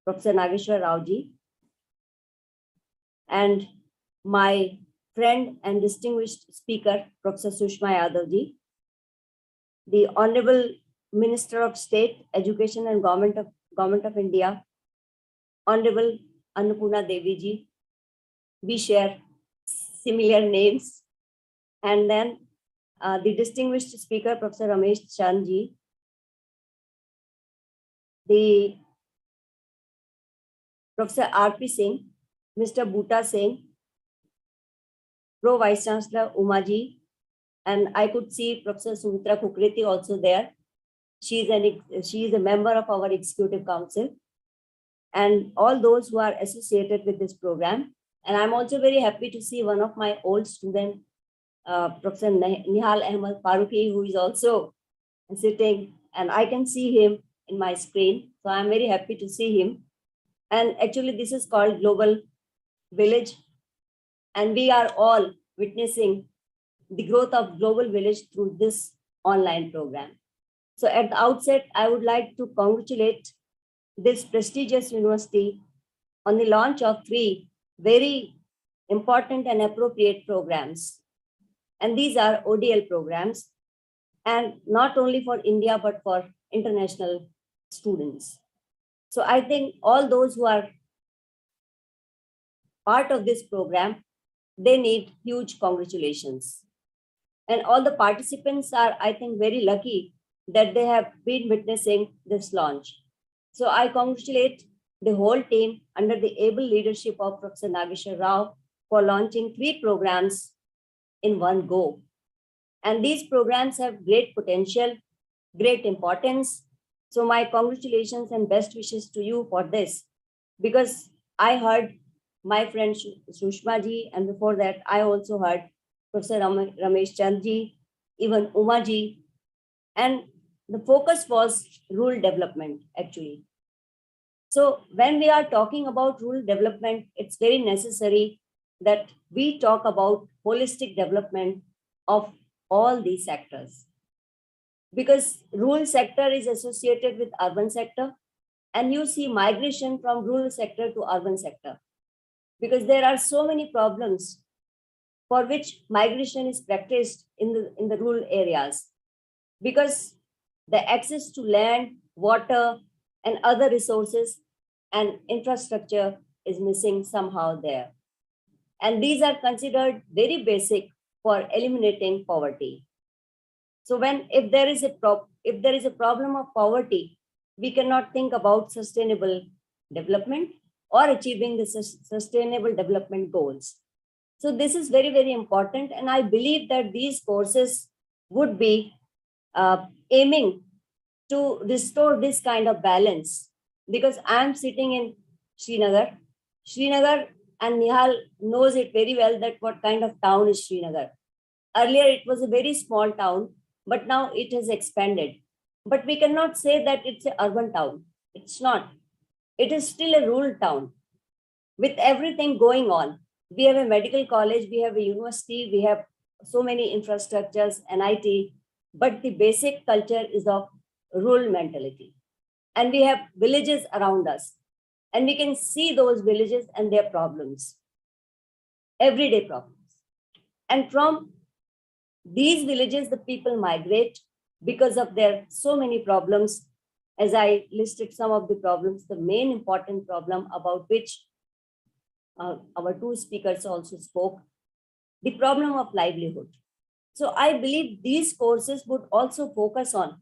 Professor Nageshwar Rao ji, and my friend and distinguished speaker, Professor Sushma Yadav ji, the Honorable Minister of State, Education and Government of India, Honorable Annapurna Devi ji. We share similar names. And then the distinguished speaker, Professor Ramesh Chand ji, the Professor R.P. Singh, Mr. Bhuta Singh, Pro Vice Chancellor Uma ji, and I could see Professor Sumitra Kukreti also there. She is a member of our Executive Council, and all those who are associated with this program. And I'm also very happy to see one of my old students, Professor Nihal Ahmed Farooqi, who is also sitting, and I can see him in my screen. So I'm very happy to see him. And actually, this is called Global Village. And we are all witnessing the growth of Global Village through this online program. So at the outset, I would like to congratulate this prestigious university on the launch of 3 very important and appropriate programs. And these are ODL programs, and not only for India, but for international students. So I think all those who are part of this program, they need huge congratulations. And all the participants are, I think, very lucky that they have been witnessing this launch. So I congratulate the whole team under the able leadership of Professor Nageshwar Rao for launching 3 programs in one go. And these programs have great potential, great importance. So my congratulations and best wishes to you for this, because I heard my friend Sushma ji, and before that, I also heard Professor Ramesh Chand ji, even Uma ji, and the focus was rural development actually. So when we are talking about rural development, it's very necessary that we talk about holistic development of all these sectors, because rural sector is associated with urban sector, and you see migration from rural sector to urban sector, because there are so many problems for which migration is practiced in the rural areas, because the access to land, water, and other resources and infrastructure is missing somehow there. And these are considered very basic for eliminating poverty. So if there is a problem of poverty, we cannot think about sustainable development or achieving the sustainable development goals. So this is very, very important. And I believe that these courses would be aiming to restore this kind of balance, because I'm sitting in Srinagar. Srinagar, and Nihal knows it very well, that what kind of town is Srinagar. Earlier, it was a very small town, but now it has expanded. But we cannot say that it's an urban town. It's not. It is still a rural town with everything going on. We have a medical college, we have a university, we have so many infrastructures, NIT, but the basic culture is of rural mentality. And we have villages around us, and we can see those villages and their problems, everyday problems. And from these villages, the people migrate because of their so many problems. As I listed some of the problems, the main important problem about which our 2 speakers also spoke, the problem of livelihood. So I believe these courses would also focus on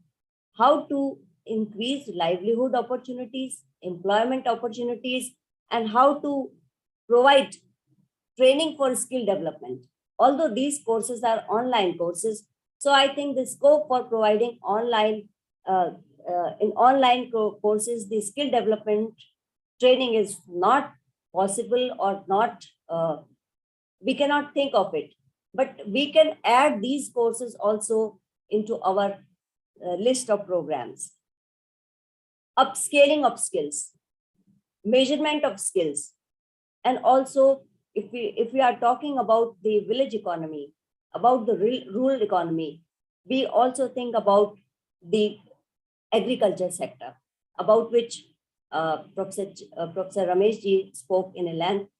how to increase livelihood opportunities, employment opportunities, and how to provide training for skill development. Although these courses are online courses, so I think the scope for providing in online courses, the skill development training is not possible or not, we cannot think of it. But we can add these courses also into our list of programs. Upscaling of skills, measurement of skills, and also if we are talking about the village economy, about the rural economy, we also think about the agriculture sector, about which Professor Ramesh ji spoke in a length,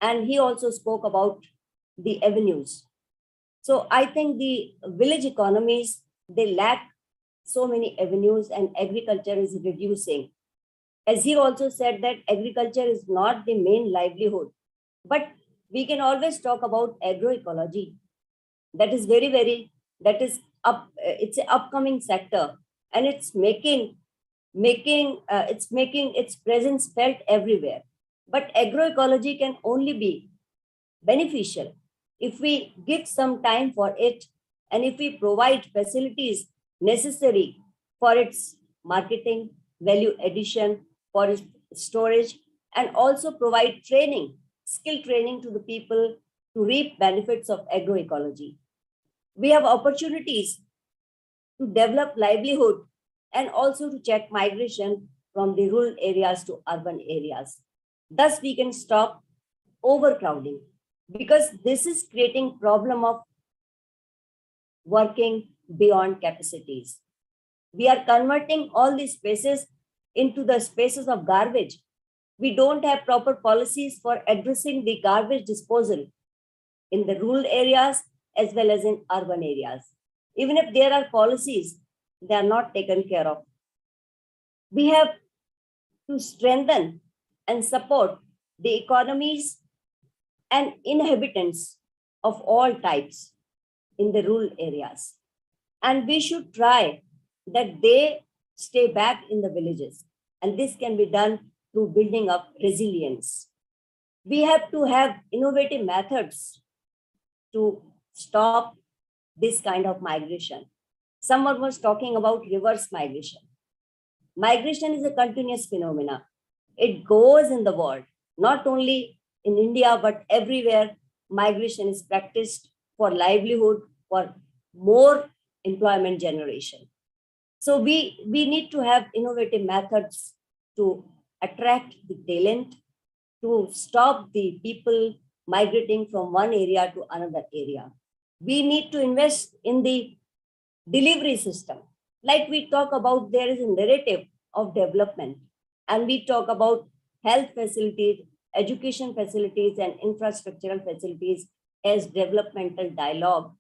and he also spoke about the avenues. So I think the village economies, they lack so many avenues, and agriculture is reducing. As he also said that agriculture is not the main livelihood, but we can always talk about agroecology. That is it's an upcoming sector, and it's making its presence felt everywhere. But agroecology can only be beneficial if we give some time for it, and if we provide facilities necessary for its marketing, value addition, for its storage, and also provide training, skill training to the people to reap benefits of agroecology. We have opportunities to develop livelihood and also to check migration from the rural areas to urban areas. Thus, we can stop overcrowding, because this is creating problem of working beyond capacities. We are converting all these spaces into the spaces of garbage. We don't have proper policies for addressing the garbage disposal in the rural areas as well as in urban areas. Even if there are policies, they are not taken care of. We have to strengthen and support the economies and inhabitants of all types in the rural areas. And we should try that they stay back in the villages. And this can be done through building up resilience. We have to have innovative methods to stop this kind of migration. Someone was talking about reverse migration. Migration is a continuous phenomenon. It goes in the world, not only in India, but everywhere. Migration is practiced for livelihood, for more employment generation. So we need to have innovative methods to attract the talent, to stop the people migrating from one area to another area. We need to invest in the delivery system. Like we talk about, there is a narrative of development, and we talk about health facilities, education facilities, and infrastructural facilities as developmental dialogue.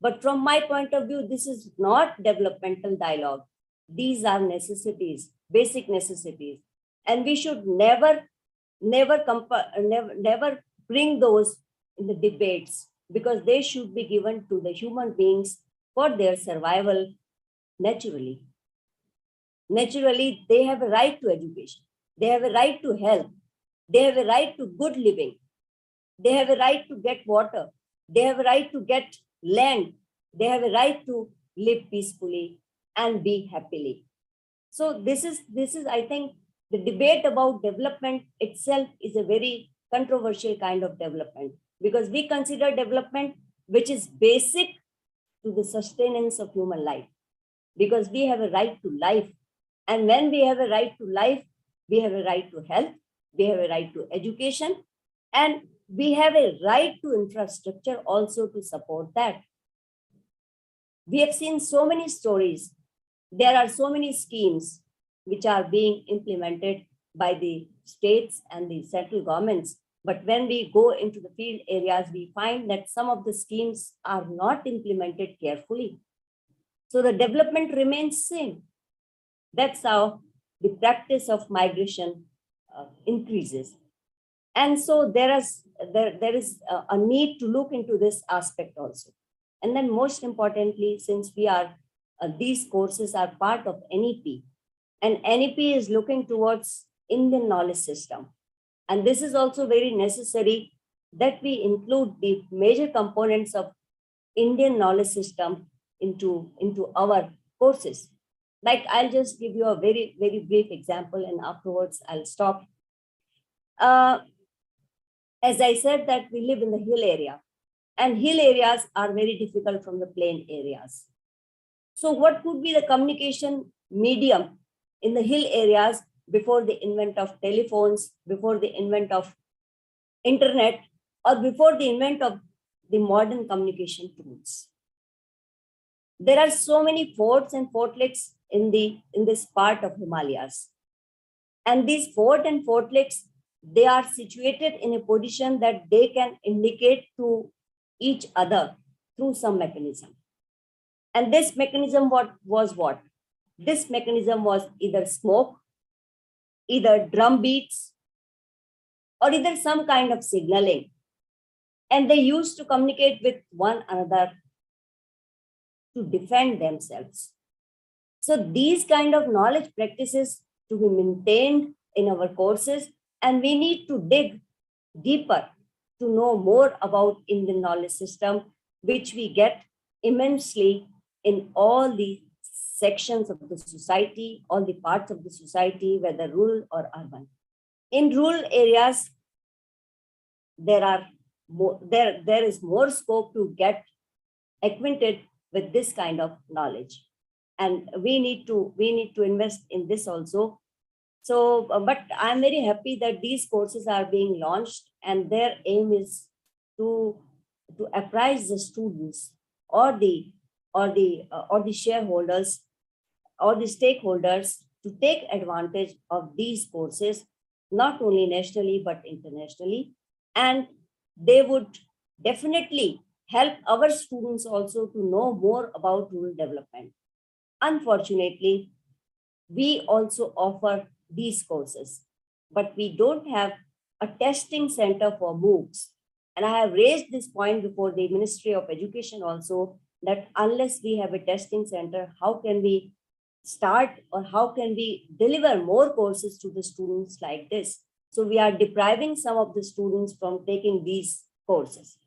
But from my point of view, this is not developmental dialogue. These are necessities, basic necessities. And we should never bring those in the debates, because they should be given to the human beings for their survival naturally. Naturally, they have a right to education. They have a right to health. They have a right to good living. They have a right to get water. They have a right to get land. They have a right to live peacefully and be happily. So this is, I think, the debate about development itself is a very controversial kind of development, because we consider development which is basic to the sustenance of human life, because we have a right to life. And when we have a right to life, we have a right to health, we have a right to education, and we have a right to infrastructure also to support that. We have seen so many stories. There are so many schemes which are being implemented by the states and the central governments. But when we go into the field areas, we find that some of the schemes are not implemented carefully. So the development remains same. That's how the practice of migration increases. And so there is a need to look into this aspect also. And then most importantly, since we are these courses are part of NEP, and NEP is looking towards Indian knowledge system. And this is also very necessary that we include the major components of Indian knowledge system into our courses. Like, I'll just give you a very, very brief example, and afterwards I'll stop. As I said, that we live in the hill area, and hill areas are very difficult from the plain areas. So what could be the communication medium in the hill areas before the invent of telephones, before the invent of internet, or before the invent of the modern communication tools? There are so many forts and fortlets in this part of Himalayas. And these fort and fortlets, they are situated in a position that they can indicate to each other through some mechanism. And this mechanism was what? This mechanism was either smoke, either drum beats, or either some kind of signaling. And they used to communicate with one another to defend themselves. So these kind of knowledge practices to be maintained in our courses, and we need to dig deeper to know more about Indian knowledge system, which we get immensely in all the sections of the society, all the parts of the society, whether rural or urban. In rural areas, there is more scope to get acquainted with this kind of knowledge, and we need to invest in this also. So, but I'm very happy that these courses are being launched, and their aim is to apprise the students or the shareholders or the stakeholders to take advantage of these courses, not only nationally but internationally, and they would definitely help our students also to know more about rural development. Unfortunately, we also offer these courses, but we don't have a testing center for MOOCs. And I have raised this point before the Ministry of Education also, that unless we have a testing center, how can we start or how can we deliver more courses to the students like this? So we are depriving some of the students from taking these courses.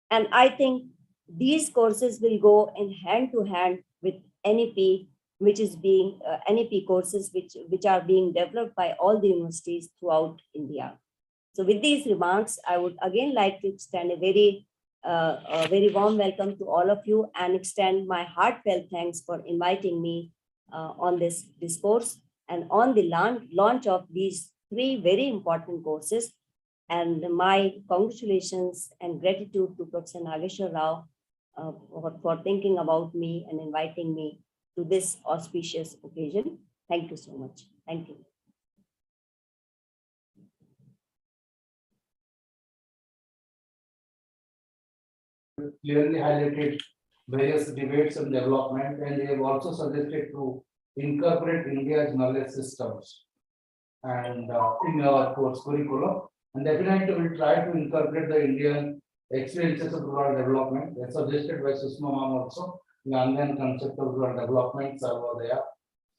And I think these courses will go in hand to hand with NEP, which is being NEP courses, which are being developed by all the universities throughout India. So with these remarks, I would again like to extend a very warm welcome to all of you, and extend my heartfelt thanks for inviting me on this discourse and on the launch of these 3 very important courses. And my congratulations and gratitude to Professor Nageshwar Rao for thinking about me and inviting me to this auspicious occasion. Thank you so much. Thank you. Clearly highlighted various debates and development, and they have also suggested to incorporate India's knowledge systems and in our course curriculum. And definitely we'll try to incorporate the Indian experiences of rural development, as suggested by Susma Ma'am also. The Indian concept of rural development, Sarvodaya,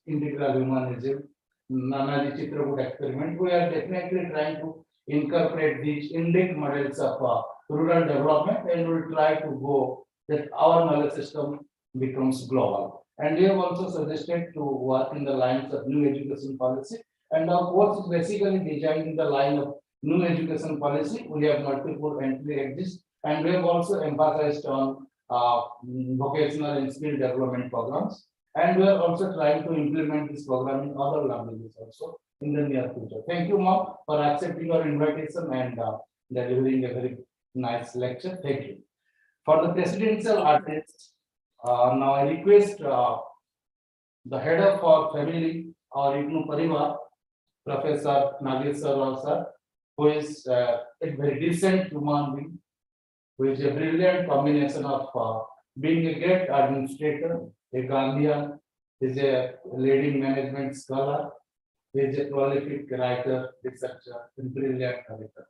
integral humanism, Nanaji Chitrakoot experiment. We are definitely trying to incorporate these Indic models of rural development, and we'll try to go that our knowledge system becomes global. And we have also suggested to work in the lines of new education policy. And our course is basically designed in the line of new education policy. We have multiple entry exist, and we have also emphasized on vocational and skill development programs. And we are also trying to implement this program in other languages also in the near future. Thank you, Ma'am, for accepting our invitation and delivering a very nice lecture. Thank you. For the presidential address, now I request the head of our family, our IGNOU Parivar, Professor Nageshwar Rao sir, who is a very decent human being, who is a brilliant combination of being a great administrator, a Gandhian, is a leading management scholar, is a prolific writer, researcher, and brilliant editor.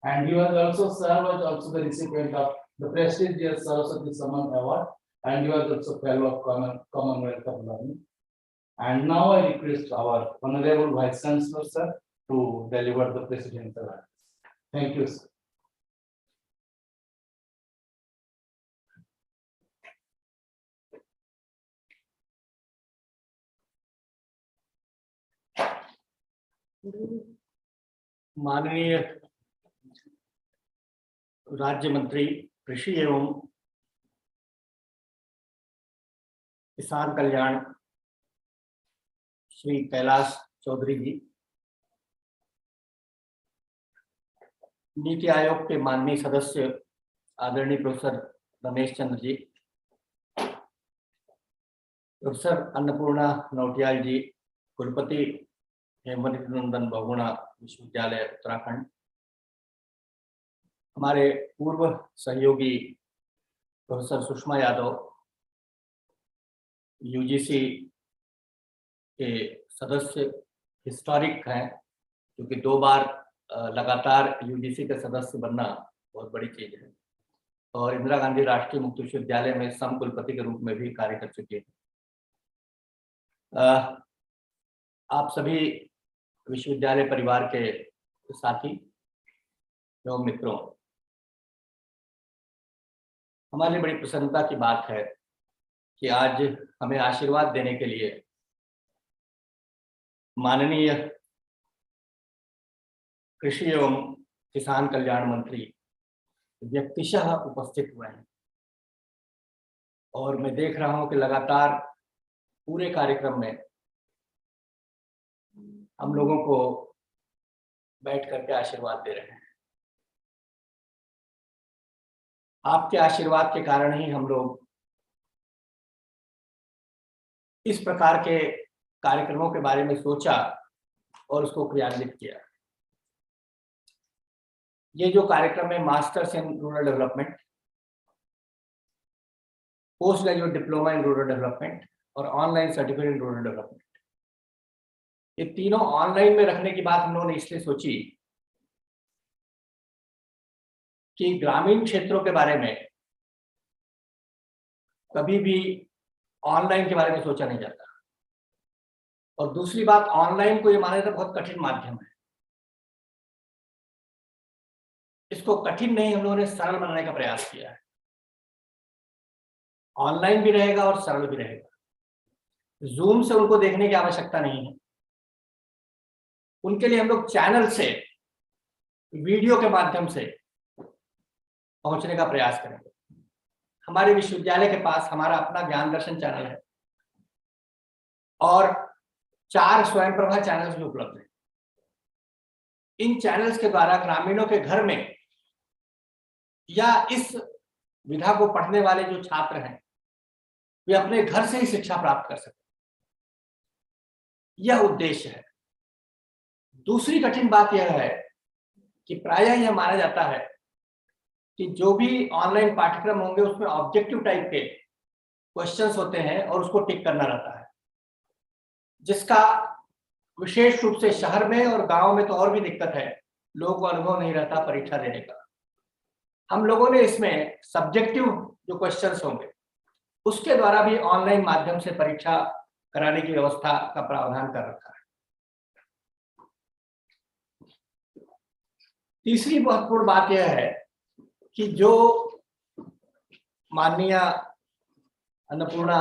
and he was also the recipient of the prestigious Saraswati Samman Award, and he was also fellow of Commonwealth of Learning. And now I request our Honorable Vice Chancellor, sir, to deliver the presidential address. Thank you, sir. माननीय राज्य मंत्री कृषि एवं किसान कल्याण श्री कैलाश चौधरी जी, नीति आयोग के माननीय सदस्य आदरणीय प्रोफेसर रमेश चंद्र जी, प्रोफेसर अन्नपूर्णा नौटियाल जी, कुलपति हेमंत नंदन बहुगुणा विश्वविद्यालय उत्तराखंड, हमारे पूर्व सहयोगी प्रोफेसर सुषमा यादव, यूजीसी के सदस्य, हिस्टोरिक हैं, क्योंकि 2 बार लगातार यूजीसी के सदस्य बनना बहुत बड़ी चीज है, और इंदिरा गांधी राष्ट्रीय मुक्त विश्वविद्यालय में सम कुलपति के रूप में भी कार्य कर चुके हैं। आप सभी विश्वविद्यालय परिवार के साथी एवं मित्रों, हमारी बड़ी प्रसन्नता की बात है कि आज हमें आशीर्वाद देने के लिए माननीय कृषि एवं किसान कल्याण मंत्री व्यक्तिशः उपस्थित हुए हैं, और मैं देख रहा हूं कि लगातार पूरे कार्यक्रम में हम लोगों को बैठ करके आशीर्वाद दे रहे हैं। आपके आशीर्वाद के कारण ही हम लोग इस प्रकार के कार्यक्रमों के बारे में सोचा और उसको क्रियान्वित किया। ये जो कार्यक्रम है, masters in rural development, post graduate diploma in rural development और online certificate in rural development, ये तीनों ऑनलाइन में रखने की बात हम लोगों ने इसलिए सोची कि ग्रामीण क्षेत्रों के बारे में कभी भी ऑनलाइन के बारे में सोचा नहीं जाता, और दूसरी बात, ऑनलाइन को ये माना जाता बहुत कठिन माध्यम है। इसको कठिन नहीं, हम लोगों ने सरल बनाने का प्रयास किया है। ऑनलाइन भी रहेगा और सरल भी रहेगा। जूम से उनको देखने की आवश्यकता नहीं है, उनके लिए हम लोग चैनल से, वीडियो के माध्यम से पहुंचने का प्रयास करेंगे। हमारे विश्वविद्यालय के पास हमारा अपना ज्ञान दर्शन चैनल है और 4 स्वयंप्रभा चैनल्स भी उपलब्ध हैं। इन चैनल्स के द्वारा ग्रामीणों के घर में या इस विधा को पढ़ने वाले जो छात्र हैं, वे अपने घर से ही शिक्षा प्राप्त कर सकते, यह उद्देश्य है। दूसरी कठिन बात यह है कि प्रायः यह माना जाता है कि जो भी ऑनलाइन पाठ्यक्रम होंगे उसमें ऑब्जेक्टिव टाइप के क्वेश्चंस होते हैं और उसको टिक करना रहता है, जिसका विशेष रूप से शहर में और गांव में तो और भी दिक्कत है, लोगों को अनुभव नहीं रहता परीक्षा देने का। हम लोगों ने इसमें सब्जेक्टिव जो क्वेश्चंस होंगे उसके द्वारा भी ऑनलाइन माध्यम से परीक्षा कराने की व्यवस्था का प्रावधान कर रखा है। तीसरी महत्वपूर्ण बात यह है कि जो माननीय अन्नपूर्णा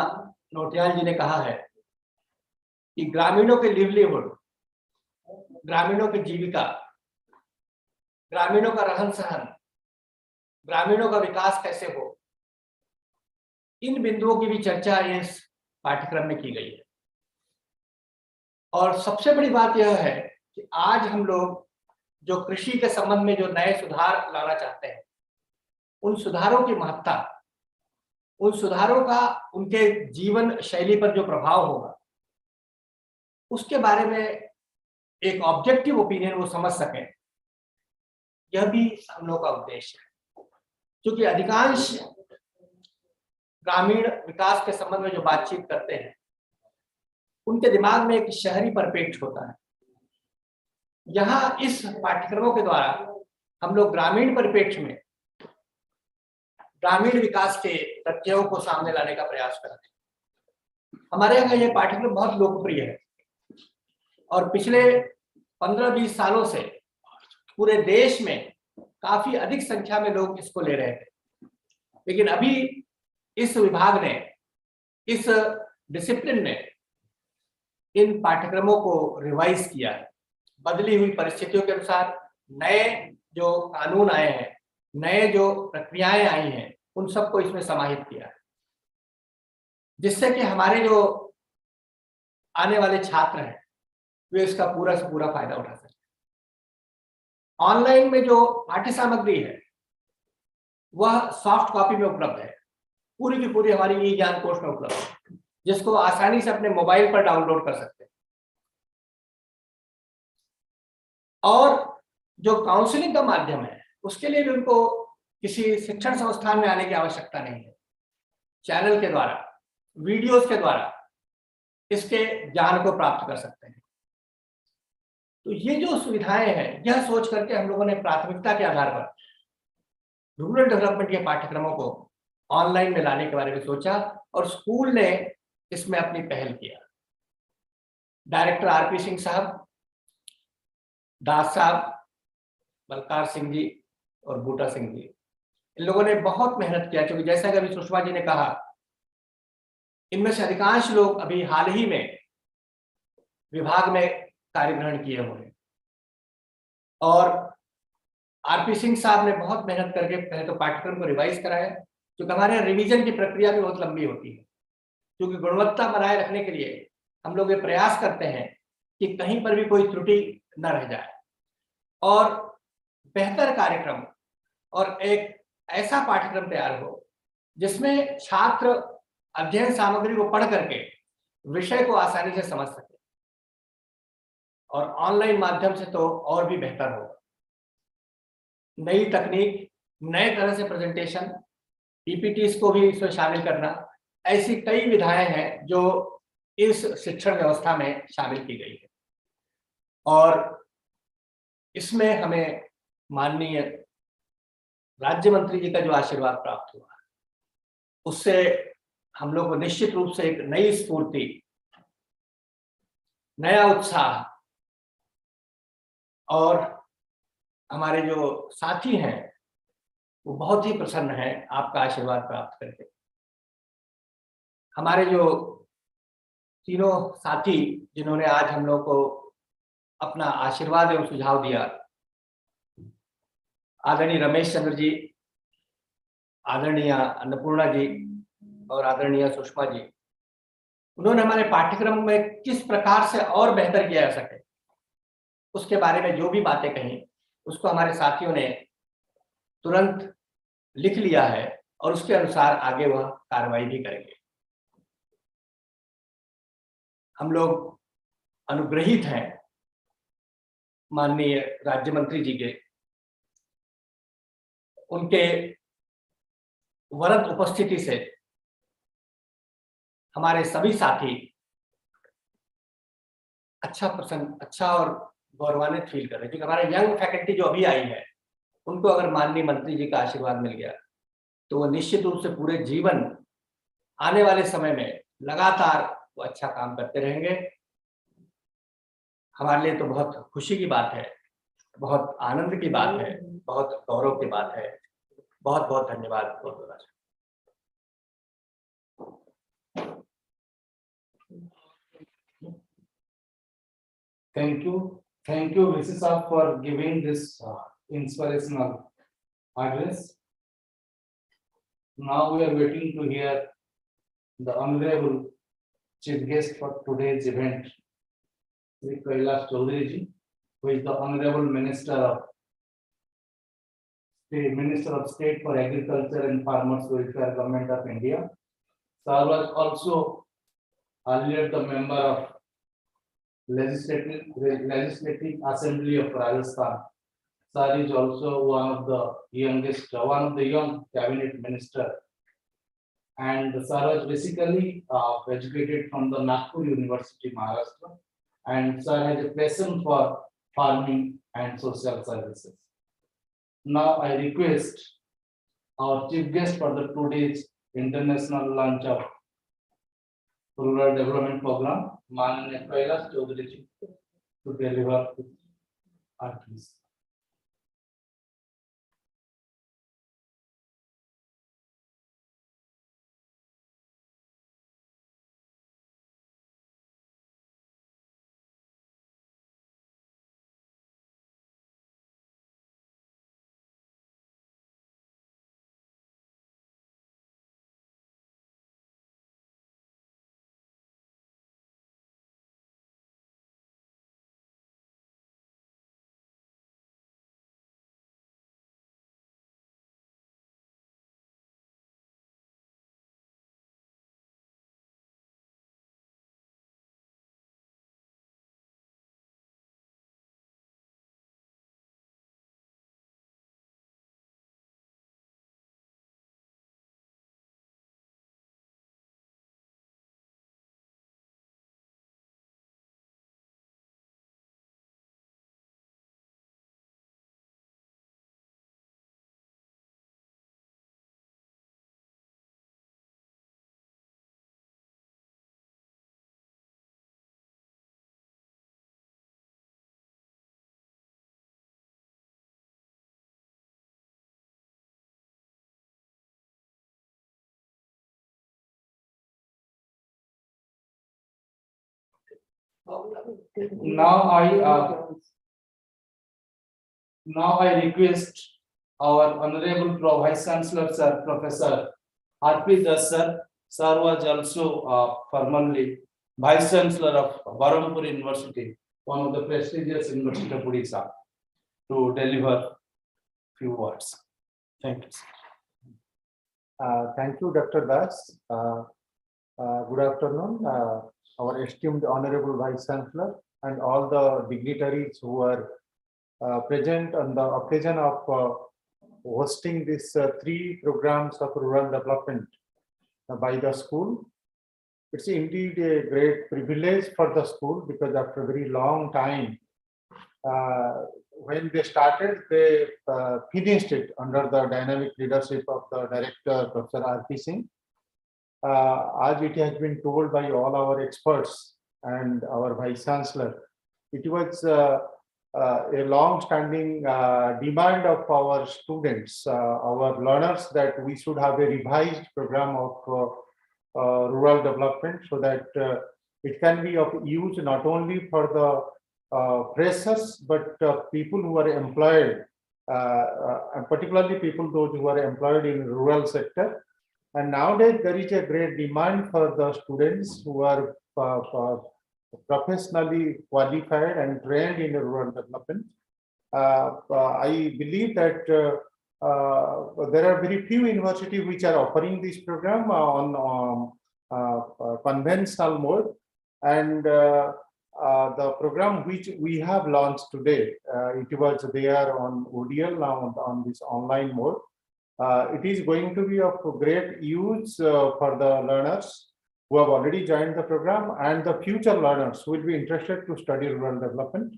नौटियाल जी ने कहा है कि ग्रामीणों के लिवलीहुड, ग्रामीणों की जीविका, ग्रामीणों का रहन सहन, ग्रामीणों का विकास कैसे हो, इन बिंदुओं की भी चर्चा इस पाठ्यक्रम में की गई है। और सबसे बड़ी बात यह है कि आज हम लोग जो कृषि के संबंध में जो नए सुधार लाना चाहते हैं, उन सुधारों की महत्ता, उन सुधारों का उनके जीवन शैली पर जो प्रभाव होगा, उसके बारे में एक ऑब्जेक्टिव ओपिनियन वो समझ सकें, यह भी हम लोग का उद्देश्य है। क्योंकि अधिकांश ग्रामीण विकास के संबंध में जो बातचीत करते हैं, उनके दिमाग में एक शहरी परिप्रेक्ष्य होता है। यहाँ इस पाठ्यक्रमों के द्वारा हम लोग ग्रामीण परिप्रेक्ष्य में ग्रामीण विकास के तथ्यों को सामने लाने का प्रयास करते हैं। हमारे यहाँ ये पाठ्यक्रम बहुत लोकप्रिय है और पिछले 15-20 सालों से पूरे देश में काफी अधिक संख्या में लोग इसको ले रहे थे, लेकिन अभी इस विभाग ने, इस डिसिप्लिन ने इन पाठ्यक्रमों को रिवाइज किया है। बदली हुई परिस्थितियों के अनुसार नए जो कानून आए हैं, नए जो प्रक्रियाएं आई हैं, उन सबको इसमें समाहित किया है, जिससे कि हमारे जो आने वाले छात्र हैं वे इसका पूरा से पूरा फायदा उठा सकते हैं। ऑनलाइन में जो पाठ्य सामग्री है वह सॉफ्ट कॉपी में उपलब्ध है, पूरी की पूरी हमारी ई ज्ञान कोश में उपलब्ध है, जिसको आसानी से अपने मोबाइल पर डाउनलोड कर सकते हैं। और जो काउंसलिंग का माध्यम है उसके लिए भी उनको किसी शिक्षण संस्थान में आने की आवश्यकता नहीं है। चैनल के द्वारा, वीडियोस के द्वारा इसके ज्ञान को प्राप्त कर सकते हैं। तो ये जो सुविधाएं हैं, यह सोच करके हम लोगों ने प्राथमिकता के आधार पर रूरल डेवलपमेंट के पाठ्यक्रमों को ऑनलाइन में लाने के बारे में सोचा और स्कूल ने इसमें अपनी पहल किया। डायरेक्टर आरपी सिंह साहब, दास साहब, बलकार सिंह जी और बूटा सिंह जी, इन लोगों ने बहुत मेहनत किया, क्योंकि जैसा कि अभी सुषमा जी ने कहा, इनमें से अधिकांश लोग अभी हाल ही में विभाग में कार्य ग्रहण किए हुए हैं। और आरपी सिंह साहब ने बहुत मेहनत करके पहले तो पाठ्यक्रम को रिवाइज कराया, क्योंकि हमारे यहाँ रिवीजन की प्रक्रिया भी बहुत लंबी होती है, क्योंकि गुणवत्ता बनाए रखने के लिए हम लोग ये प्रयास करते हैं कि कहीं पर भी कोई त्रुटि न रह जाए और बेहतर कार्यक्रम और एक ऐसा पाठ्यक्रम तैयार हो जिसमें छात्र अध्ययन सामग्री को पढ़ करके विषय को आसानी से समझ सके। और ऑनलाइन माध्यम से तो और भी बेहतर होगा। नई तकनीक, नए तरह से प्रेजेंटेशन, पीपीटीज को भी इसमें शामिल करना, ऐसी कई विधाएं हैं जो इस शिक्षण व्यवस्था में शामिल की गई है। और इसमें हमें माननीय राज्य मंत्री जी का जो आशीर्वाद प्राप्त हुआ, उससे हम लोग को निश्चित रूप से एक नई स्फूर्ति, नया उत्साह, और हमारे जो साथी हैं वो बहुत ही प्रसन्न हैं आपका आशीर्वाद प्राप्त करके। हमारे जो तीनों साथी जिन्होंने आज हम लोग को अपना आशीर्वाद एवं सुझाव दिया, आदरणीय रमेश चंद्र जी, आदरणीय अन्नपूर्णा जी और आदरणीय सुषमा जी, उन्होंने हमारे पाठ्यक्रम में किस प्रकार से और बेहतर किया जा सके उसके बारे में जो भी बातें कही, उसको हमारे साथियों ने तुरंत लिख लिया है और उसके अनुसार आगे वह कार्रवाई भी करेंगे। हम लोग अनुग्रहित हैं माननीय राज्य मंत्री जी के, उनके वरद उपस्थिति से हमारे सभी साथी अच्छा और गौरवान्वित फील कर रहे हैं, क्योंकि हमारे यंग फैकल्टी जो अभी आई है उनको अगर माननीय मंत्री जी का आशीर्वाद मिल गया तो वो निश्चित रूप से पूरे जीवन, आने वाले समय में लगातार वो अच्छा काम करते रहेंगे। हमारे लिए तो बहुत खुशी की बात है, बहुत आनंद की बात है, बहुत गौरव की बात है। बहुत बहुत धन्यवाद। बहुत Thank you, Mrs. Saab, for giving this inspirational address. Now we are waiting to hear the honorable chief guest for today's event, Sri Kailash Chaudhary ji, who is the honorable Minister of State for Agriculture and Farmers Welfare, Government of India. Sir was also earlier the member of Legislative Assembly of Rajasthan. Sir is also one of the young cabinet minister, and sir was basically educated from the Nagpur University, Maharashtra, and sir has a passion for farming and social services. Now I request our chief guest for the today's international launch of rural development program, Mananya Kailash Chaudhary ji, to deliver our piece. Now I request our Honorable Vice Chancellor, Sir, Professor R.P. Das, Sir. Sir was also formerly Vice Chancellor of Barampur University, one of the prestigious university of Odisha, to deliver few words. Thank you, sir. Thank you, Dr. Das. Good afternoon, our esteemed Honorable Vice Chancellor and all the dignitaries who are present on the occasion of hosting these 3 programs of rural development by the school. It's indeed a great privilege for the school because after a very long time, when they started, they finished it under the dynamic leadership of the director, Professor R.P. Singh. As it has been told by all our experts and our Vice Chancellor, it was a long-standing demand of our students, our learners, that we should have a revised program of rural development so that it can be of use not only for the freshers, but people who are employed, and particularly people those who are employed in rural sector. And nowadays there is a great demand for the students who are professionally qualified and trained in rural development. I believe that there are very few universities which are offering this program on conventional mode, and the program which we have launched today, it was there on ODL, now on this online mode. It is going to be of great use for the learners who have already joined the program and the future learners who will be interested to study rural development.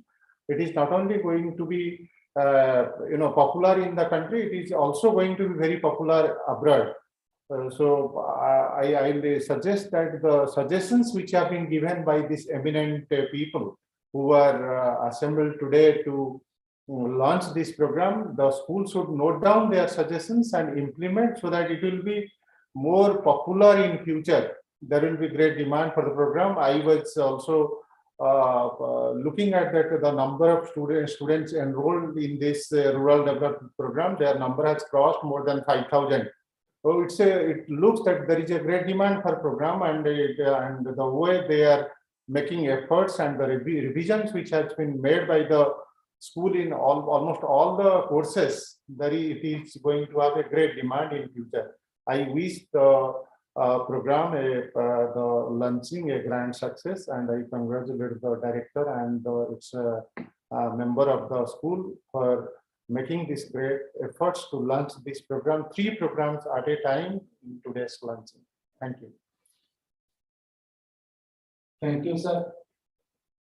It is not only going to be popular in the country, it is also going to be very popular abroad. So I will suggest that the suggestions which have been given by these eminent people who are assembled today to launch this program, the school should note down their suggestions and implement so that it will be more popular in future. There will be great demand for the program. I was also looking at that the number of students enrolled in this rural development program, their number has crossed more than 5,000. So it looks that there is a great demand for program, and the way they are making efforts and the revisions which has been made by the school in almost all the courses, it is going to have a great demand in future. I wish the program, the launching, a grand success, and I congratulate the director and its member of the school for making this great efforts to launch this program, 3 programs at a time in today's launching. Thank you. Thank you, sir,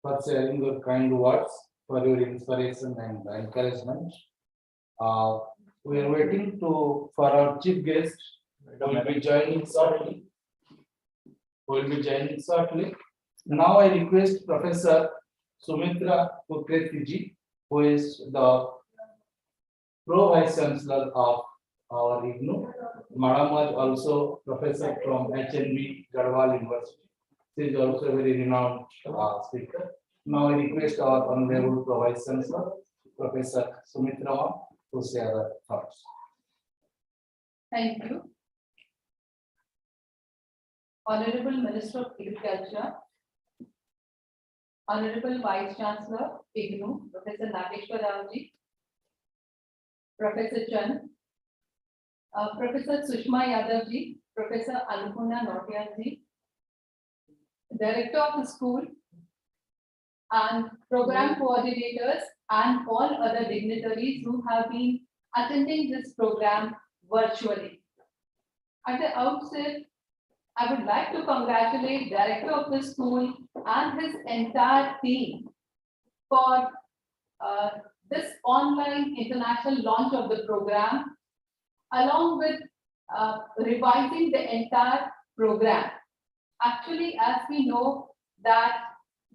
for sharing your kind words, for your inspiration and encouragement. We are waiting for our chief guest, who will be joining shortly. Now I request Professor Sumitra Pukretiji, who is the Pro Vice Chancellor of our IGNOU. Madam was also professor from HNB Garhwal University. She is also a very renowned speaker. Now I request our Honorable Pro Vice Chancellor, Professor Sumitra, to share her thoughts. Thank you. Honorable Minister of Agriculture, Honorable Vice Chancellor, IGNOU, Professor Nageshwar Ravji, Professor Chand, Professor Sushma Yadavji, Professor Annapurna Nautiyalji, Director of the school, and program coordinators, and all other dignitaries who have been attending this program virtually. At the outset, I would like to congratulate Director of the school and his entire team for this online international launch of the program, along with revising the entire program. Actually, as we know that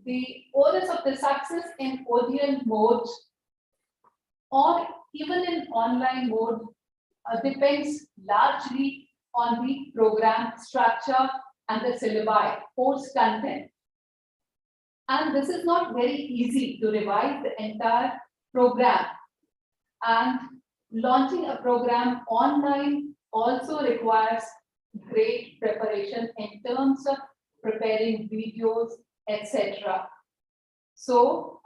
the onus of the success in ODL mode or even in online mode depends largely on the program structure and the syllabi, course content. And this is not very easy to revise the entire program. And launching a program online also requires great preparation in terms of preparing videos, etc. So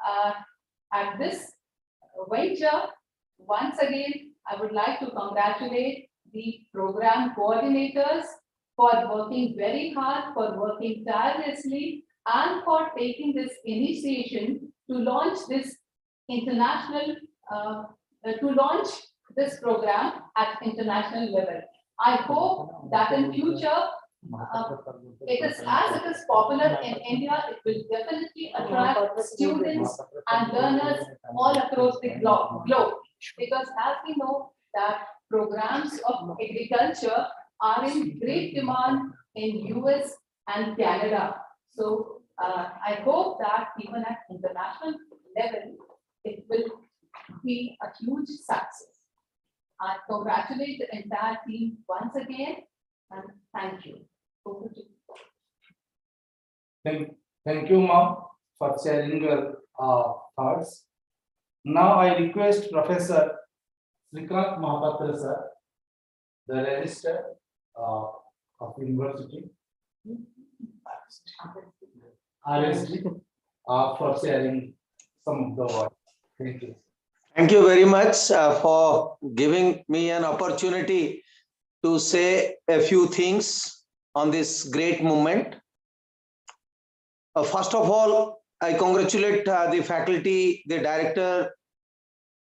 at this venture, once again, I would like to congratulate the program coordinators for working very hard, for working tirelessly, and for taking this initiation to launch this international, to launch this program at international level. I hope that in future, it is popular in India, it will definitely attract students and learners all across the globe. Because as we know that programs of agriculture are in great demand in US and Canada. So I hope that even at international level, it will be a huge success. I congratulate the entire team once again and thank you. Over to you. Thank you, ma'am, for sharing your thoughts. Now I request Professor Srikant Mahapatra sir, the Registrar of University, RSD, for sharing some of the work. Thank you. Thank you very much for giving me an opportunity to say a few things on this great movement. First of all, I congratulate the faculty, the director,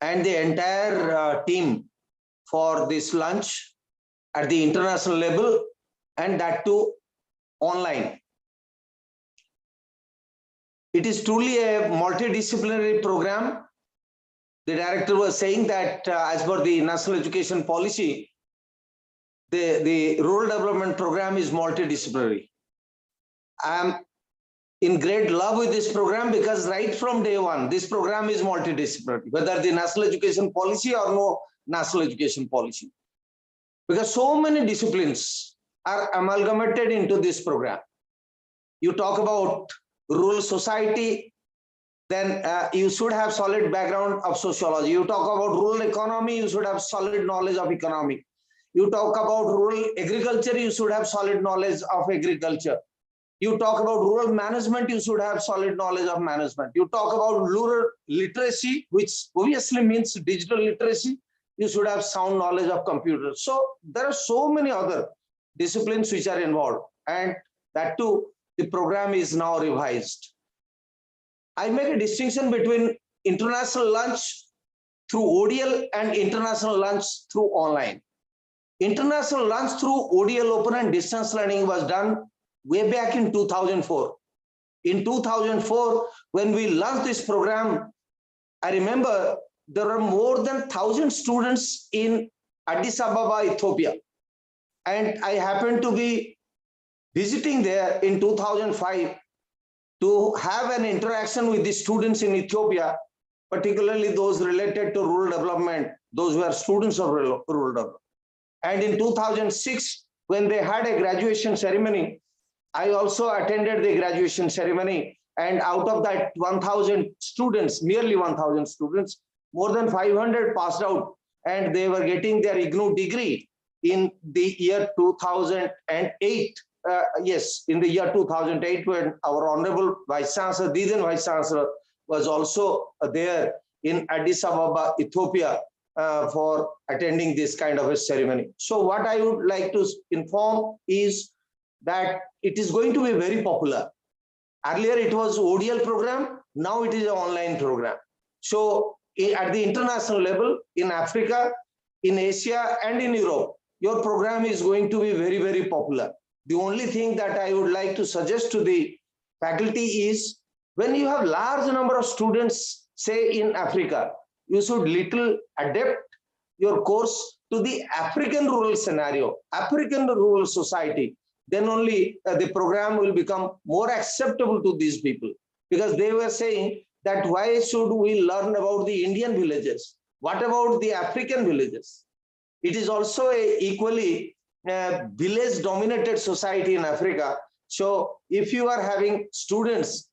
and the entire team for this launch at the international level, and that too online. It is truly a multidisciplinary program. The director was saying that as per the national education policy, the rural development program is multidisciplinary. I am in great love with this program because right from day one, this program is multidisciplinary, whether the national education policy or no national education policy. Because so many disciplines are amalgamated into this program. You talk about rural society, then you should have solid background of sociology. You talk about rural economy, you should have solid knowledge of economy. You talk about rural agriculture, you should have solid knowledge of agriculture. You talk about rural management, you should have solid knowledge of management. You talk about rural literacy, which obviously means digital literacy, you should have sound knowledge of computers. So there are so many other disciplines which are involved, and that too, the program is now revised. I make a distinction between international lunch through ODL and international lunch through online. International lunch through ODL open and distance learning was done way back in 2004. In 2004, when we launched this program, I remember there are more than 1,000 students in Addis Ababa, Ethiopia. And I happened to be visiting there in 2005 to have an interaction with the students in Ethiopia, particularly those related to rural development, those who are students of rural development. And in 2006, when they had a graduation ceremony, I also attended the graduation ceremony. And out of that 1,000 students, nearly 1,000 students, more than 500 passed out, and they were getting their IGNOU degree in the year 2008. Yes, in the year 2008, when our Honorable Vice Chancellor, then Vice Chancellor, was also there in Addis Ababa, Ethiopia, for attending this kind of a ceremony. So what I would like to inform is that it is going to be very popular. Earlier it was ODL program, now it is an online program. So at the international level, in Africa, in Asia, and in Europe, your program is going to be very, very popular. The only thing that I would like to suggest to the faculty is, when you have large number of students, say in Africa, you should little adapt your course to the African rural scenario, African rural society. Then only the program will become more acceptable to these people, because they were saying that why should we learn about the Indian villages? What about the African villages? It is also a equally village dominated society in Africa. So if you are having students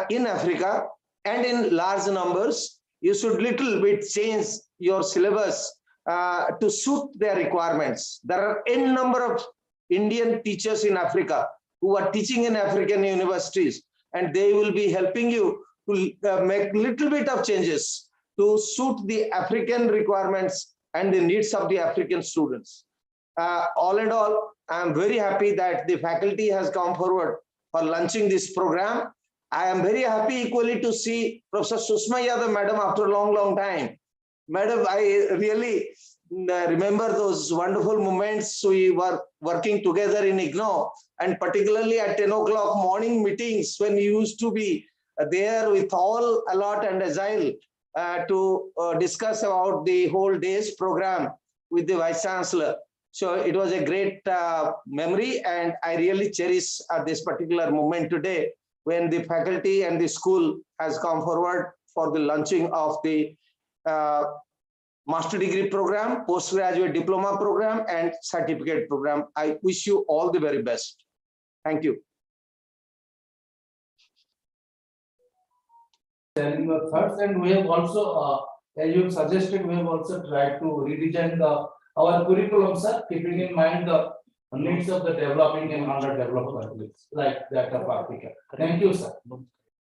in Africa and in large numbers, you should little bit change your syllabus to suit their requirements. There are n number of Indian teachers in Africa who are teaching in African universities, and they will be helping you to make little bit of changes to suit the African requirements and the needs of the African students. All in all, I am very happy that the faculty has come forward for launching this program. I am very happy equally to see Professor Sushma Yadav, madam, after a long time. Madam, I really remember those wonderful moments we were working together in IGNOU, and particularly at 10 o'clock morning meetings when you used to be there with all alert and agile to discuss about the whole day's program with the Vice Chancellor. So it was a great memory, and I really cherish this particular moment today when the faculty and the school has come forward for the launching of the master degree program, postgraduate diploma program, and certificate program. I wish you all the very best. Thank you. Sharing your thoughts, and we have also, as you suggested, we have also tried to redesign our curriculum, sir, keeping in mind the needs of the developing and underdeveloped countries like that of Africa. Thank you, sir.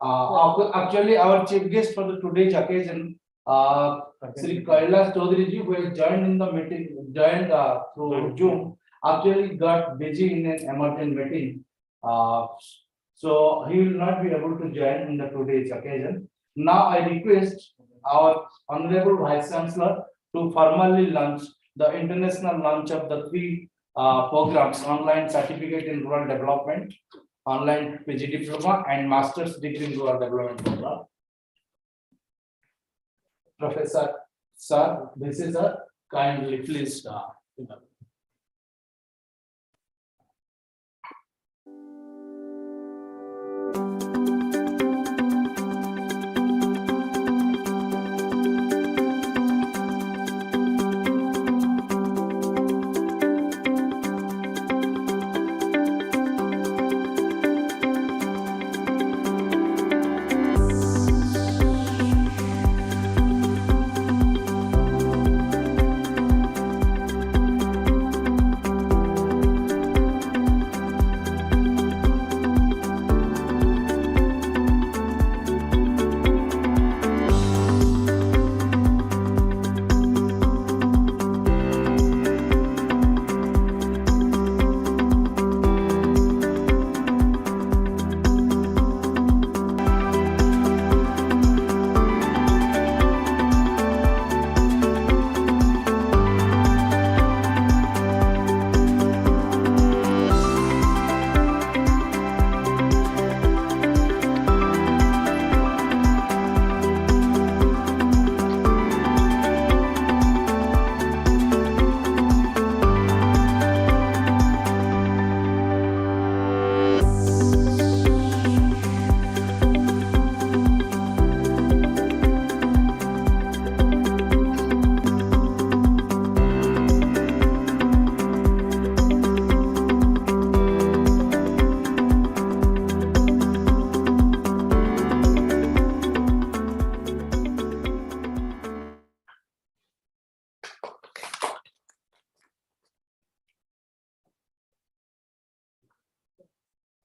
Actually, our chief guest for the today's occasion, Sri Kailash Chaudhary ji, who has joined in the meeting, joined through Zoom, actually got busy in an emergent meeting. So he will not be able to join in the today's occasion. Now I request our Honorable Vice Chancellor to formally launch the international launch of the 3 programs: online certificate in rural development, online PG diploma, and master's degree in rural development program. Professor, sir, this is a kindly please.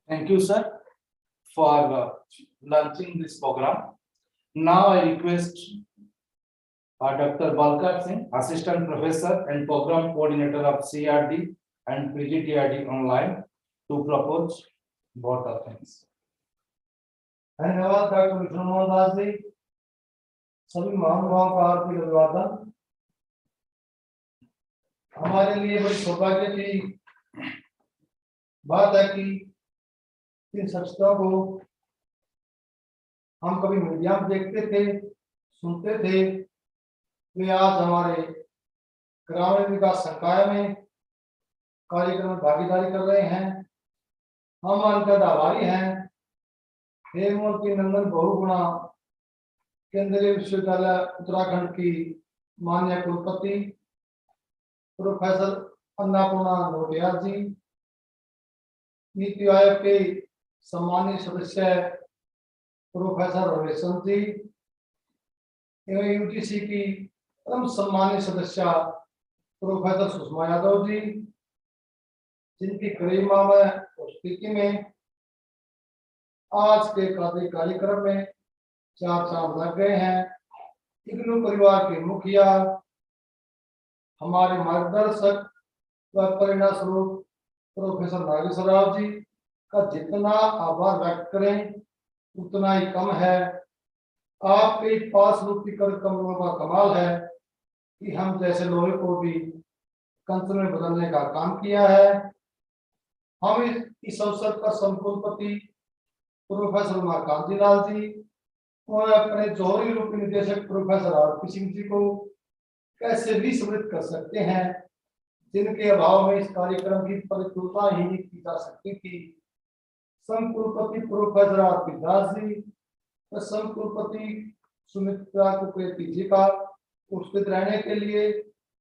Thank you, sir, for launching this program. Now I request Dr. Balkar Singh, Assistant Professor and Program Coordinator of CRD and PGDRD online, to propose both of things. धन्यवाद doctor Vikram Das ji. सभी महानुभावों का हार्दिक अभिवादन। हमारे लिए बड़ी सौभाग्य की बात है कि इन शख्सियतों को हम कभी मीडिया में देखते थे, सुनते थे, वे आज हमारे ग्रामीण विकास संकाय में कार्यक्रम में भागीदारी कर रहे हैं। हम उनका आभारी हैं। हेमवती नंदन बहुगुणा केंद्रीय विश्वविद्यालय उत्तराखंड की माननीय कुलपति प्रोफेसर अन्नपूर्णा नोटियाल जी, नीति आयोग के सम्मानित सदस्य प्रोफेसर रमेशन जी एवं यूजीसी की परम सम्मानित सदस्य प्रोफेसर सुषमा यादव जी, जिनकी गरिमा में उपस्थिति में आज के कार्यक्रम में चार चांद लग गए हैं। इग्नू परिवार के मुखिया, हमारे मार्गदर्शक व परिणाम स्वरूप प्रोफेसर नागेश्वर राव जी का जितना आभार व्यक्त करें उतना ही कम है। आपके पास रूपी कर कमलों का कमाल है कि हम जैसे लोहे को भी कंचन में बदलने का काम किया है। हम इस अवसर पर संकुलपति प्रोफेसर उमा कांतिलाल जी और अपने जौहरी रूपी निदेशक प्रोफेसर आरपी सिंह जी को कैसे भी स्मृत कर सकते हैं, जिनके अभाव में इस कार्यक्रम की परिपूर्णता ही नहीं की जा सकती थी। संकुलपति प्रोफेसर आरपी दास जी, संकुलपति सुमित्रा कुकरेती जी का उपस्थित रहने के लिए,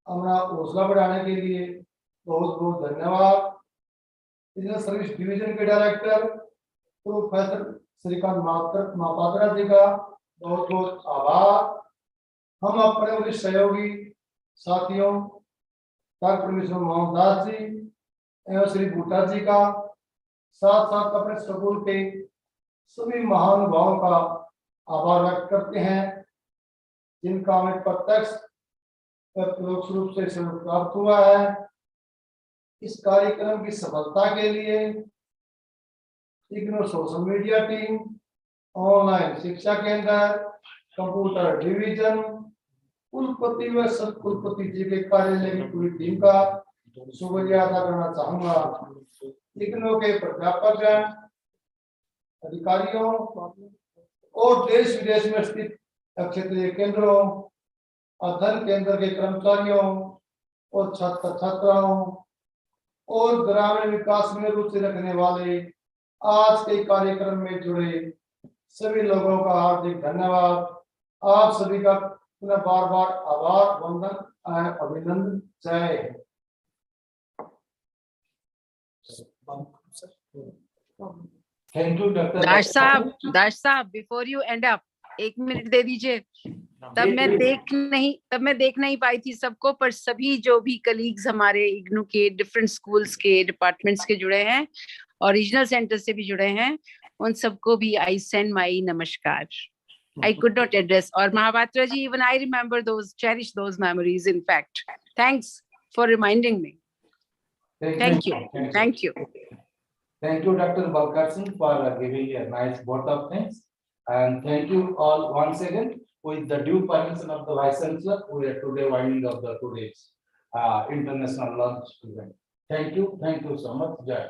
हमारा हौसला बढ़ाने के लिए बहुत बहुत धन्यवाद। बिजनेस सर्विस डिवीजन के डायरेक्टर प्रोफेसर श्रीकांत महापात्रा जी का बहुत बहुत आभार। हम अपने वरिष्ठ सहयोगी साथियों डॉक्टर विष्णु मोहन दास जी एवं श्री बूटा जी का, साथ साथ अपने स्कूल के सभी महानुभावों का आभार व्यक्त करते हैं, जिनका हमें प्रत्यक्ष परोक्ष रूप से सहयोग प्राप्त हुआ है। इस कार्यक्रम की सफलता के लिए IGNOU social media team, online शिक्षा केंद्र, कंप्यूटर डिवीजन, कुलपति व सब कुलपति जी के कार्यालय की पूरी टीम का शुक्रिया अदा करना चाहूंगा। इग्नू के प्राध्यापक, अधिकारियों और देश विदेश में स्थित क्षेत्रीय केंद्रों, अध्ययन केंद्र के कर्मचारियों और छात्र छात्राओं और ग्रामीण विकास में रुचि रखने वाले आज के कार्यक्रम में जुड़े सभी लोगों का हार्दिक धन्यवाद। आप सभी का पुनः बार बार आभार, वंदन एवं अभिनंदन। जय Thank you, Dr. Dash sahab, before you end up, 1 minute दे दीजिए। तब मैं देख नहीं पाई थी सबको, पर सभी जो भी कलीग्स हमारे इग्नू के डिफरेंट स्कूल्स के डिपार्टमेंट्स के जुड़े हैं और रीजनल सेंटर से भी जुड़े हैं, उन सबको भी आई सेंड माई नमस्कार। I could not address, और Mahapatra ji, even I remember those, cherish those memories. In fact, thanks for reminding me. Thank you. Thank you, Dr. Balkar Singh, for giving a nice vote of thanks, and thank you all once again. With the due permission of the Vice Chancellor, we are today winding up the today's international lunch event. Thank you so much, Jai.